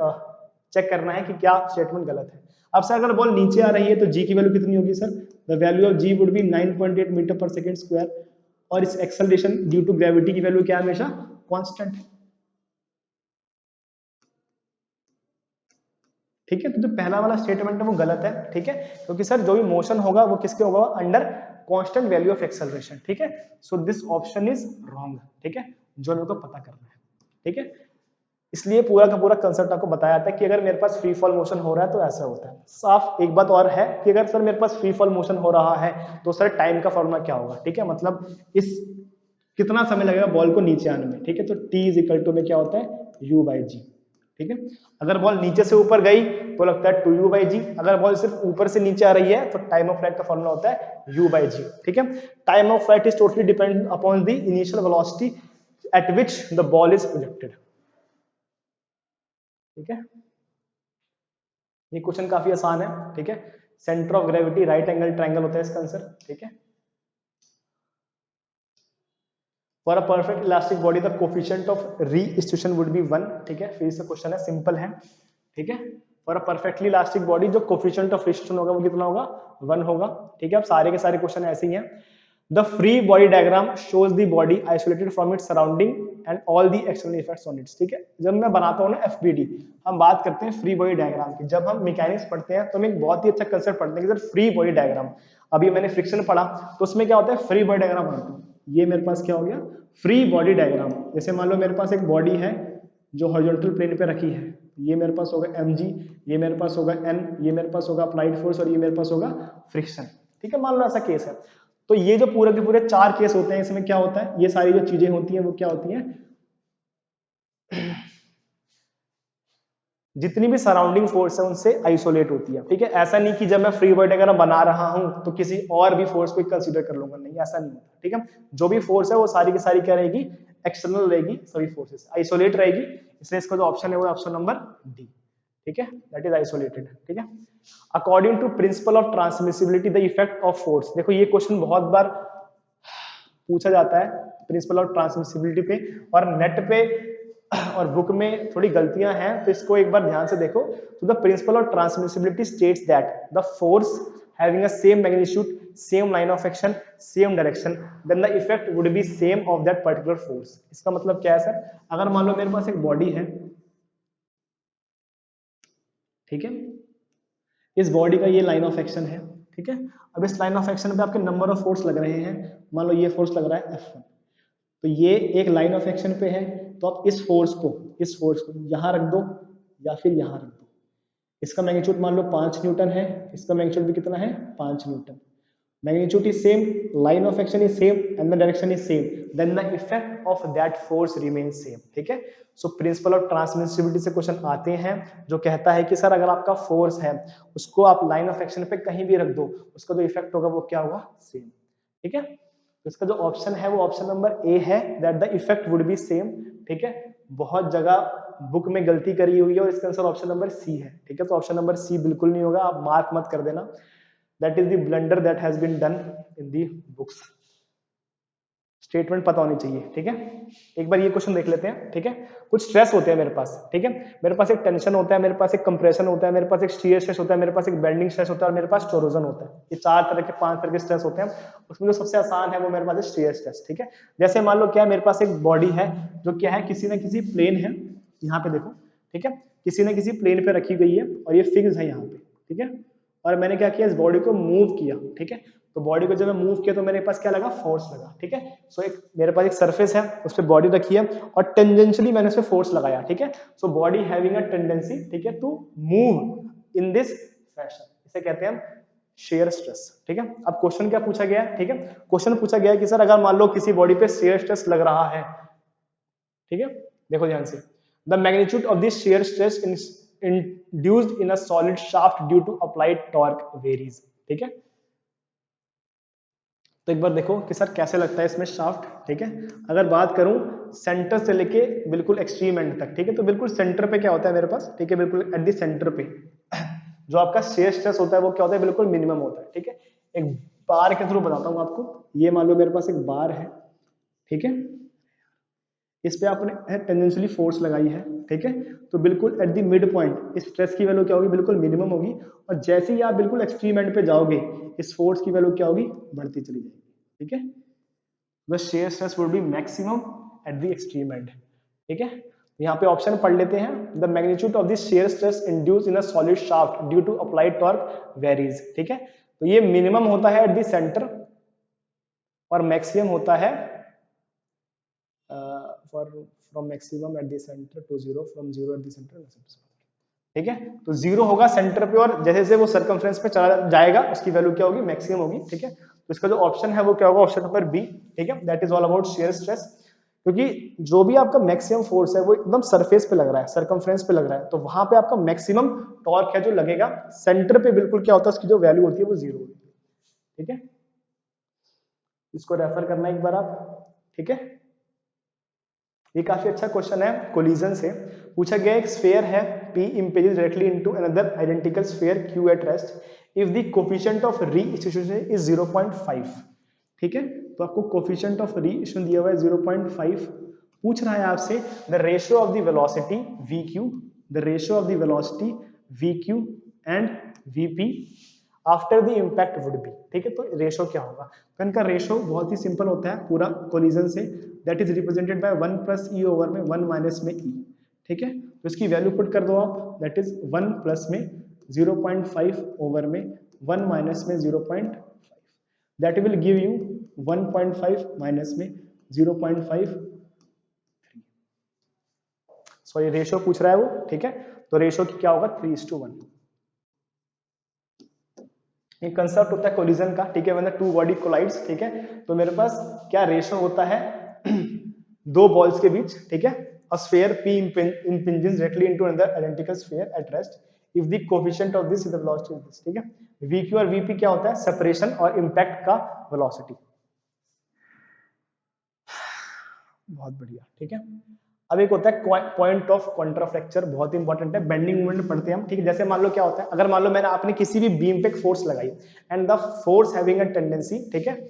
check करना है कि क्या statement गलत है। अब sir अगर बॉल नीचे आ रही है तो जी की वैल्यू कितनी होगी sir, the value of g would be 9.8 metre per second square, और इस एक्सेलरेशन ड्यू टू ग्रेविटी की वैल्यू क्या है, हमेशा कांस्टेंट, ठीक है। तो जो पहला वाला स्टेटमेंट है वो गलत है, ठीक है, क्योंकि सर जो भी मोशन होगा वो किसके होगा, under constant value of acceleration, ठीक है। So this option is wrong, ठीक है, जो मेरे को पता करना है, ठीक है। इसलिए पूरा का पूरा कंसेप्ट आपको बताया था कि अगर मेरे पास फ्री फॉल मोशन हो रहा है तो ऐसा होता है। साफ एक बात और है कि अगर सर मेरे पास फ्री फॉल मोशन हो रहा है तो सर टाइम का फॉर्मूला क्या होगा, ठीक है, मतलब इस कितना समय लगेगा बॉल को नीचे आने में, ठीक है। तो टी इज इक्वल टू में क्या होता है, यू बाई जी, ठीक है। अगर बॉल नीचे से ऊपर गई तो लगता है 2u बाई जी, अगर बॉल सिर्फ ऊपर से नीचे आ रही है तो टाइम ऑफ फ्लाइट का फॉर्मूला होता है u बाई जी, ठीक है। Time of flight is totally depend upon the initial velocity at which the ball is projected, ठीक है। ये क्वेश्चन काफी आसान है, ठीक है। Centre of gravity right angle triangle होता है इसका आंसर, ठीक है। For a perfect elastic body the coefficient of reinstitution would be 1, ठीक है। फिर से क्वेश्चन है, सिंपल है, ठीक है। For a perfectly elastic body जो कोफिशिएंट ऑफ रीइंस्टीट्यूशन होगा वो कितना होगा, 1 होगा, ठीक है। अब सारे के सारे क्वेश्चन ऐसे ही हैं। The free body diagram shows the body isolated from its surrounding and all the external effects on it's, ठीक है। जब मैं बनाता हूँ ना एफबीडी, हम बात करते हैं फ्री बॉडी डायग्राम की। जब हम मैकेनिक्स पढ़ते हैं तो हम एक बहुत ही अच्छा कंसेप्ट पढ़ते हैं कि सर फ्री बॉडी डायग्राम। अभी मैंने फ्रिक्शन पढ़ा तो उसमें क्या होता है, फ्री बॉडी डायग्राम बनाता हूँ। ये मेरे पास क्या हो गया, फ्री बॉडी डायग्राम। जैसे मान लो मेरे पास एक बॉडी है जो हॉरिजॉन्टल प्लेन पे रखी है, ये मेरे पास होगा mg, ये मेरे पास होगा n, ये मेरे पास होगा अप्लाइड फोर्स, और ये मेरे पास होगा फ्रिक्शन, ठीक है। मान लो ऐसा केस है, तो ये जो पूरे के पूरे 4 केस होते हैं, इसमें क्या होता है, ये सारी जो चीजें होती हैं वो क्या होती हैं, जितनी भी सराउंडिंग फोर्स है उनसे आइसोलेट होती है, ठीक है। ऐसा नहीं कि जब मैं फ्री बॉडी अगर बना रहा हूं तो किसी और भी फोर्स को कंसीडर कर लूंगा, नहीं, ऐसा नहीं होता, ठीक है। जो भी फोर्स है वो सारी की सारी क्या रहेगी, एक्सटर्नल रहेगी, सभी फोर्सेस आइसोलेट रहेगी। इसलिए इसका जो ऑप्शन है वो ऑप्शन नंबर डी, ठीक है, दैट इज आइसोलेटेड, ठीक है। According to principle of transmissibility the effect of force, देखो ये क्वेश्चन बहुत बार पूछा जाता है प्रिंसिपल ऑफ ट्रांसमिसिबिलिटी पे, और नेट पे और बुक में थोड़ी गलतियां हैं, तो इसको एक बार ध्यान से देखो। तो the principle of transmissibility states that the force having a same magnitude, same line of action, same direction, then the effect would be same of that particular force. इसका मतलब क्या है सर, अगर मान लो मेरे पास एक बॉडी है, ठीक है, इस बॉडी का ये लाइन ऑफ एक्शन है, ठीक है। अब इस लाइन ऑफ एक्शन पे आपके नंबर ऑफ फोर्स लग रहे हैं, मान लो ये फोर्स लग रहा है F1, तो ये एक लाइन ऑफ एक्शन पे है, तो आप इस फोर्स को यहां रख दो या फिर यहां रख दो। इसका मैग्नीट्यूड मान लो 5 न्यूटन है, इसका मैग्नीट्यूड भी कितना है, 5 Newton. Magnitude is same, line of action is same, and the direction is same, then the effect of that force remains same, ठीक है। सो प्रिंसिपल ऑफ ट्रांसमिसिबिलिटी से क्वेश्चन आते हैं जो कहता है कि सर अगर आपका फोर्स है उसको आप लाइन ऑफ एक्शन पे कहीं भी रख दो, उसका जो इफेक्ट होगा वो क्या होगा, सेम, ठीक है। तो इसका जो ऑप्शन है वो ऑप्शन नंबर ए है, that the effect would be same, ठीक है। बहुत जगह बुक में गलती करी हुई है और इसका आंसर ऑप्शन नंबर सी है। ठीक है, तो ऑप्शन नंबर सी बिल्कुल नहीं होगा, आप मार्क मत कर देना। That is the blunder that has been done in the books. Statement पता होनी चाहिए। ठीक है, एक बार ये क्वेश्चन देख लेते हैं। ठीक है, कुछ स्ट्रेस होते हैं मेरे पास। ठीक है, मेरे पास एक टेंशन होता है, मेरे पास एक कंप्रेशन होता है, मेरे पास एक शियर स्ट्रेस होता है, मेरे पास एक बेंडिंग स्ट्रेस होता है और मेरे पास टोरोजन होता है। ये 5 तरह के स्ट्रेस होते हैं। उसमें जो सबसे आसान है वो मेरे पास है शियर स्ट्रेस। ठीक है, जैसे मान लो क्या है, मेरे पास एक बॉडी है जो क्या है, किसी ना किसी प्लेन है, यहाँ पे देखो। ठीक है, किसी ना किसी प्लेन पे रखी गई है और ये फिक्स है यहाँ पे। ठीक है, और मैंने क्या किया, इस बॉडी को मूव किया। ठीक है, तो बॉडी को जब मैं मूव किया तो मेरे पास क्या लगा, फोर्स लगा। ठीक है, सो एक मेरे पास एक सरफेस है, उस पर बॉडी रखी है और टेंजेंशियली मैंने उस पर फोर्स लगाया। ठीक है, so body having a tendency, ठीक है, to move in this fashion, इसे कहते हैं हम शेयर स्ट्रेस। ठीक है, अब क्वेश्चन क्या पूछा गया है। ठीक है, क्वेश्चन पूछा गया है कि सर अगर मान लो किसी बॉडी पे शेयर स्ट्रेस लग रहा है। ठीक है, देखो ध्यान से, the magnitude of this shear stress induced in a solid shaft due to applied torque varies। ठीक है, तो एक बार देखो कि सर कैसे लगता है इसमें शाफ्ट। ठीक है, अगर बात करूं सेंटर से लेके बिल्कुल एक्सट्रीम एंड तक। ठीक है, तो बिल्कुल सेंटर पे क्या होता है मेरे पास। ठीक है, बिल्कुल एट द सेंटर पे जो आपका शेयर स्ट्रेस होता है वो क्या होता है, बिल्कुल मिनिमम होता है। ठीक है, एक बार के थ्रू बताता हूं आपको। ये मान लो मेरे पास एक बार है। ठीक है, इस पे आपने टेंजेंशियली फोर्स लगाई है। ठीक है, तो बिल्कुल एट द मिड पॉइंट इस स्ट्रेस की वैल्यू क्या होगी, बिल्कुल मिनिमम होगी। और जैसे ही आप बिल्कुल एक्सट्रीम एंड पे जाओगे इस फोर्स की वैल्यू क्या होगी, बढ़ती चली जाएगी। ठीक है, the shear stress would be maximum at the extreme end. ठीक है, यहाँ पे ऑप्शन पढ़ लेते हैं। The magnitude of this shear stress induced in a solid shaft due to applied torque varies. ठीक है, तो ये मिनिमम होता है एट द सेंटर और मैक्सिमम होता है for from maximum at the centre to zero, from zero at the centre. ठीक है, तो जीरो होगा सेंटर पे और जैसे जैसे वो सर्कमफ्रेंस पे चला जाएगा उसकी वैल्यू क्या होगी, मैक्सिमम होगी। ठीक है, तो इसका जो ऑप्शन है वो क्या होगा, ऑप्शन नंबर बी। ठीक है, that is all about shear stress. क्योंकि जो भी आपका मैक्सिमम फोर्स है वो एकदम सरफेस पे लग रहा है, सर्कमफ्रेंस पे लग रहा है, तो वहां पे आपका मैक्सिमम टॉर्क है जो लगेगा। सेंटर पे बिल्कुल क्या होता है, उसकी जो वैल्यू होती है वो जीरो होती है। ठीक है, इसको रेफर करना एक बार आप। ठीक है, ये काफी अच्छा क्वेश्चन है, कोलिजन से पूछा गया। एक स्फीयर है P impinges directly into another identical sphere Q at rest if the coefficient of re-institution is 0.5। ठीक है, तो आपको कोफिशिएंट ऑफ री-इशन दिया हुआ है 0.5। पूछ रहा है आपसे the ratio of the velocity VQ, the ratio of the velocity VQ and VP after the impact would be. ठीक है, तो रेशो क्या होगा, तो इनका रेशो बहुत ही सिंपल होता है पूरा कोलिजन से। That is represented by 1 plus E over में 1 माइनस में ई। ठीक है, तो इसकी वैल्यू पुट कर दो आप। दैट इज 1 प्लस में 0.5 ओवर में 1 माइनस में 0.5। That will give you 1.5 minus में 0.5। सॉरी, रेशो पूछ रहा है वो। ठीक है, तो रेशो की क्या होगा, 3:1। ये कंसेप्ट होता है कोलिजन का। ठीक है, when the two body collides. ठीक है, तो मेरे पास क्या रेशो होता है दो बॉल्स के बीच। ठीक है, a sphere P impinges directly into another identical sphere at rest if the coefficient of this is the velocity of this। ठीक है, VQ और VP क्या होता है, सेपरेशन और इम्पैक्ट का वेलोसिटी। बहुत बढ़िया। ठीक है, अब एक होता है पॉइंट ऑफ कॉन्ट्राफ्लेक्चर, बहुत इंपॉर्टेंट है, बेंडिंग मोमेंट पढ़ते हैं हम। ठीक है, जैसे मान लो क्या होता है, अगर मान लो मैंने आपने किसी भी बीम पे फोर्स लगाई and the force having a tendency, ठीक है,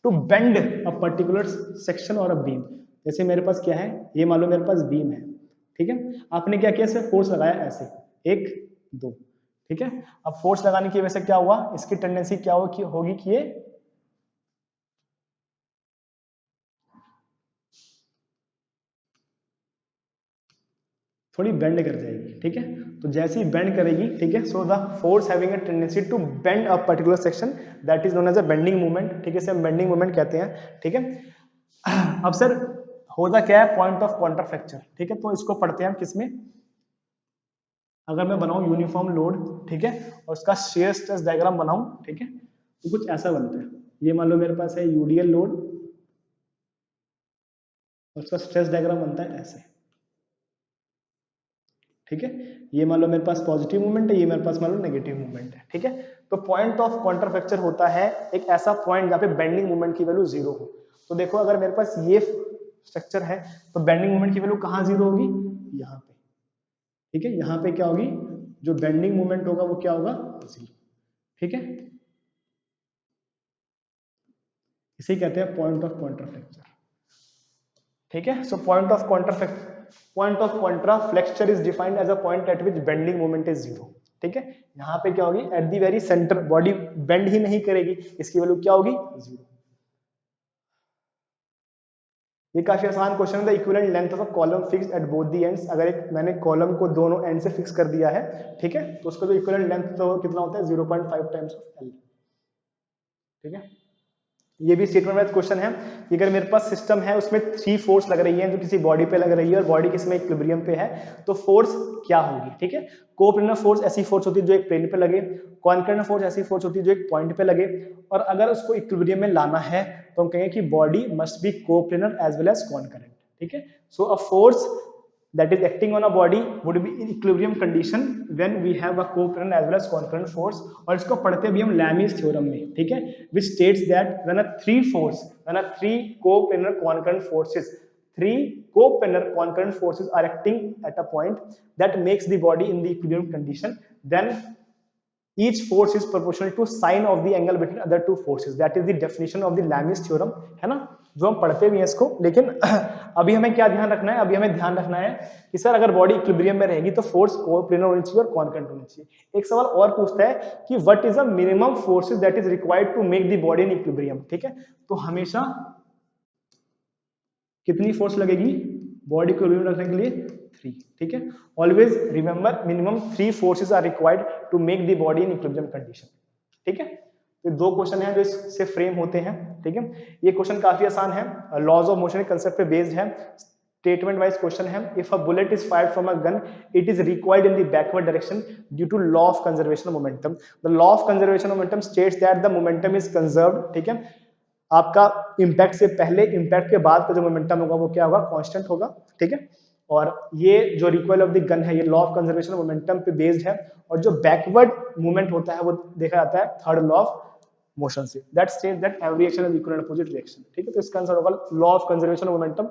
to bend a particular section और अ बीम। जैसे मेरे पास क्या है, ये मान लो मेरे पास बीम है। ठीक है, आपने क्या किया, इसमें फोर्स लगाया ऐसे 1 2। ठीक है, अब फोर्स लगाने की वजह से क्या हुआ, इसकी टेंडेंसी क्या होगी कि ये थोड़ी बेंड कर जाएगी। ठीक है, तो जैसे ही बेंड करेगी, ठीक है, so the force having a tendency to bend a particular section that is known as a bending movement. ठीक है, इसे हम बेंडिंग मूवमेंट कहते हैं। ठीक है, अब सर होता क्या है, पॉइंट ऑफ कॉन्ट्राफ्लेक्चर। ठीक है, तो इसको पढ़ते हैं हम किसमें, अगर मैं बनाऊं यूनिफॉर्म लोड। ठीक है, और उसका शेयर स्ट्रेस डायग्राम बनाऊं। ठीक है, तो कुछ ऐसा बनता है। ये मान लो मेरे पास है यूडीएल लोड और उसका स्ट्रेस डायग्राम बनता है ऐसे। ठीक है, ये मान लो मेरे पास पॉजिटिव मूवमेंट है, ये मेरे पास मान लो नेगेटिव मूवमेंट है। ठीक है, तो पॉइंट ऑफ कॉन्ट्राफ्लेक्चर होता है एक ऐसा पॉइंट जहां पे बेंडिंग मूवमेंट की वैल्यू जीरो हो। तो देखो अगर मेरे पास ये स्ट्रक्चर है तो बेंडिंग मूवमेंट की वैल्यू कहां जीरो होगी, यहाँ पे। ठीक है, यहाँ पे क्या होगी, जो बेंडिंग मोमेंट होगा वो क्या होगा, 0। ठीक है, इसे कहते हैं पॉइंट ऑफ कॉन्ट्राफ्लेक्चर। ठीक है, so point of contraflexure is defined as a point at which bending moment is 0। ठीक है, यहाँ पे क्या होगी, at the very centre body bend ही नहीं करेगी, इसकी वैल्यू क्या होगी, 0। ये काफी आसान क्वेश्चन है। The equivalent length of a column fixed at both the ends. अगर एक मैंने कॉलम को दोनों एंड से फिक्स कर दिया है, ठीक है, तो उसका जो इक्विवेलेंट लेंथ तो कितना होता है, 0.5 टाइम्स ऑफ एल। ठीक है, ये भी स्टेटमेंट वाइज क्वेश्चन है कि अगर मेरे पास सिस्टम है उसमें 3 फोर्स लग रही है जो किसी बॉडी पे लग रही है और बॉडी किसी में इक्विलिब्रियम पे है, तो फोर्स क्या होगी। ठीक है, कोप्लेनर फोर्स ऐसी फोर्स होती है जो एक प्लेन पे लगे, कॉन्करेंट फोर्स ऐसी फोर्स होती है जो एक पॉइंट पे लगे, और अगर उसको इक्विलिब्रियम में लाना है तो हम कहेंगे कि body must be coplanar as well as concurrent. ठीक है, so a force that is acting on a body would be in equilibrium condition when we have a co-current as well as concurrent force। और इसको पढ़ते भी हम लैमीज theorem में। ठीक है, which states that when a three co-planar concurrent forces are acting at a point that makes the body in the equilibrium condition, then each force is proportional to sine of the angle between other two forces। that is the definition of the Lami's theorem, है ना, जो हम पढ़ते भी हैं इसको। लेकिन अभी हमें क्या ध्यान रखना है, अभी हमें ध्यान रखना है कि सर अगर बॉडी इक्विलिब्रियम में रहेगी तो फोर्स कोप्लेनर होनी चाहिए और कॉन्करेंट होनी चाहिए। एक सवाल और पूछता है कि what is the minimum forces that is required to make the body in equilibrium. ठीक है, तो हमेशा कितनी फोर्स लगेगी बॉडी को इक्विलिब्रियम रखने के लिए, 3। ठीक है, always remember minimum 3 forces are required to make the body in equilibrium condition. ठीक है, तो 2 क्वेश्चन हैं जो इससे फ्रेम होते हैं। ठीक है, ये क्वेश्चन काफी आसान है, लॉज ऑफ मोशन के कंसेप्ट पे बेस्ड है, स्टेटमेंट वाइज क्वेश्चन है। If a bullet is fired from a gun it is required in the backward direction due to law of conservation momentum. The law of conservation momentum states that the momentum is conserved. ठीक है, आपका impact से पहले impact के बाद का जो momentum होगा वो क्या होगा, कांस्टेंट होगा। ठीक है, और ये जो रिकॉइल ऑफ द गन है ये लॉ ऑफ कंजर्वेशन मोमेंटम पे बेस्ड है, और जो बैकवर्ड मूवमेंट होता है वो देखा जाता है थर्ड लॉ ऑफ मोशन से, that states that every action is equal and opposite reaction. ठीक है, तो इसका आंसर होगा लॉ ऑफ कंजर्वेशन मोमेंटम।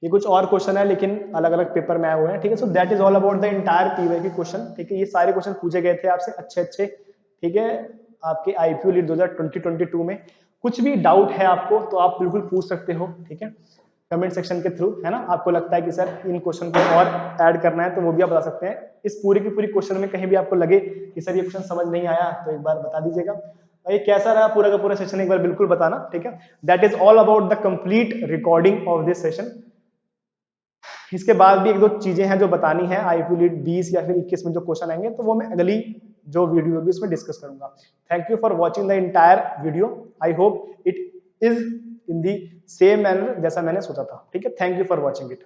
ये कुछ और क्वेश्चन है लेकिन अलग अलग पेपर में आए हुए हैं। ठीक है, so that is all about the entire PYQ question. ठीक है, ये सारे क्वेश्चन पूछे गए थे आपसे अच्छे अच्छे। ठीक है, आपके आईपीयू लीड 2022 में कुछ भी डाउट है आपको तो आप बिल्कुल पूछ सकते हो। ठीक है, कमेंट सेक्शन के थ्रू, है ना, आपको लगता है कि सर इन क्वेश्चन को और ऐड करना है तो वो भी आप बता सकते हैं। इस पूरी की पूरी क्वेश्चन में कहीं भी आपको लगे कि सर ये क्वेश्चन समझ नहीं आया तो एक बार बता दीजिएगा। और ये कैसा रहा पूरा का पूरा सेशन एक बार बिल्कुल बताना। ठीक है, that is all about the complete recording of this session. इसके बाद भी एक दो चीजें हैं जो बतानी है, आईपीयू लीड 20 या फिर 21 में जो क्वेश्चन आएंगे तो वो मैं अगली जो वीडियो होगी उसमें डिस्कस करूंगा। Thank you for watching the entire video. I hope it is in the same manner जैसा मैंने सोचा था। ठीक है, thank you for watching it.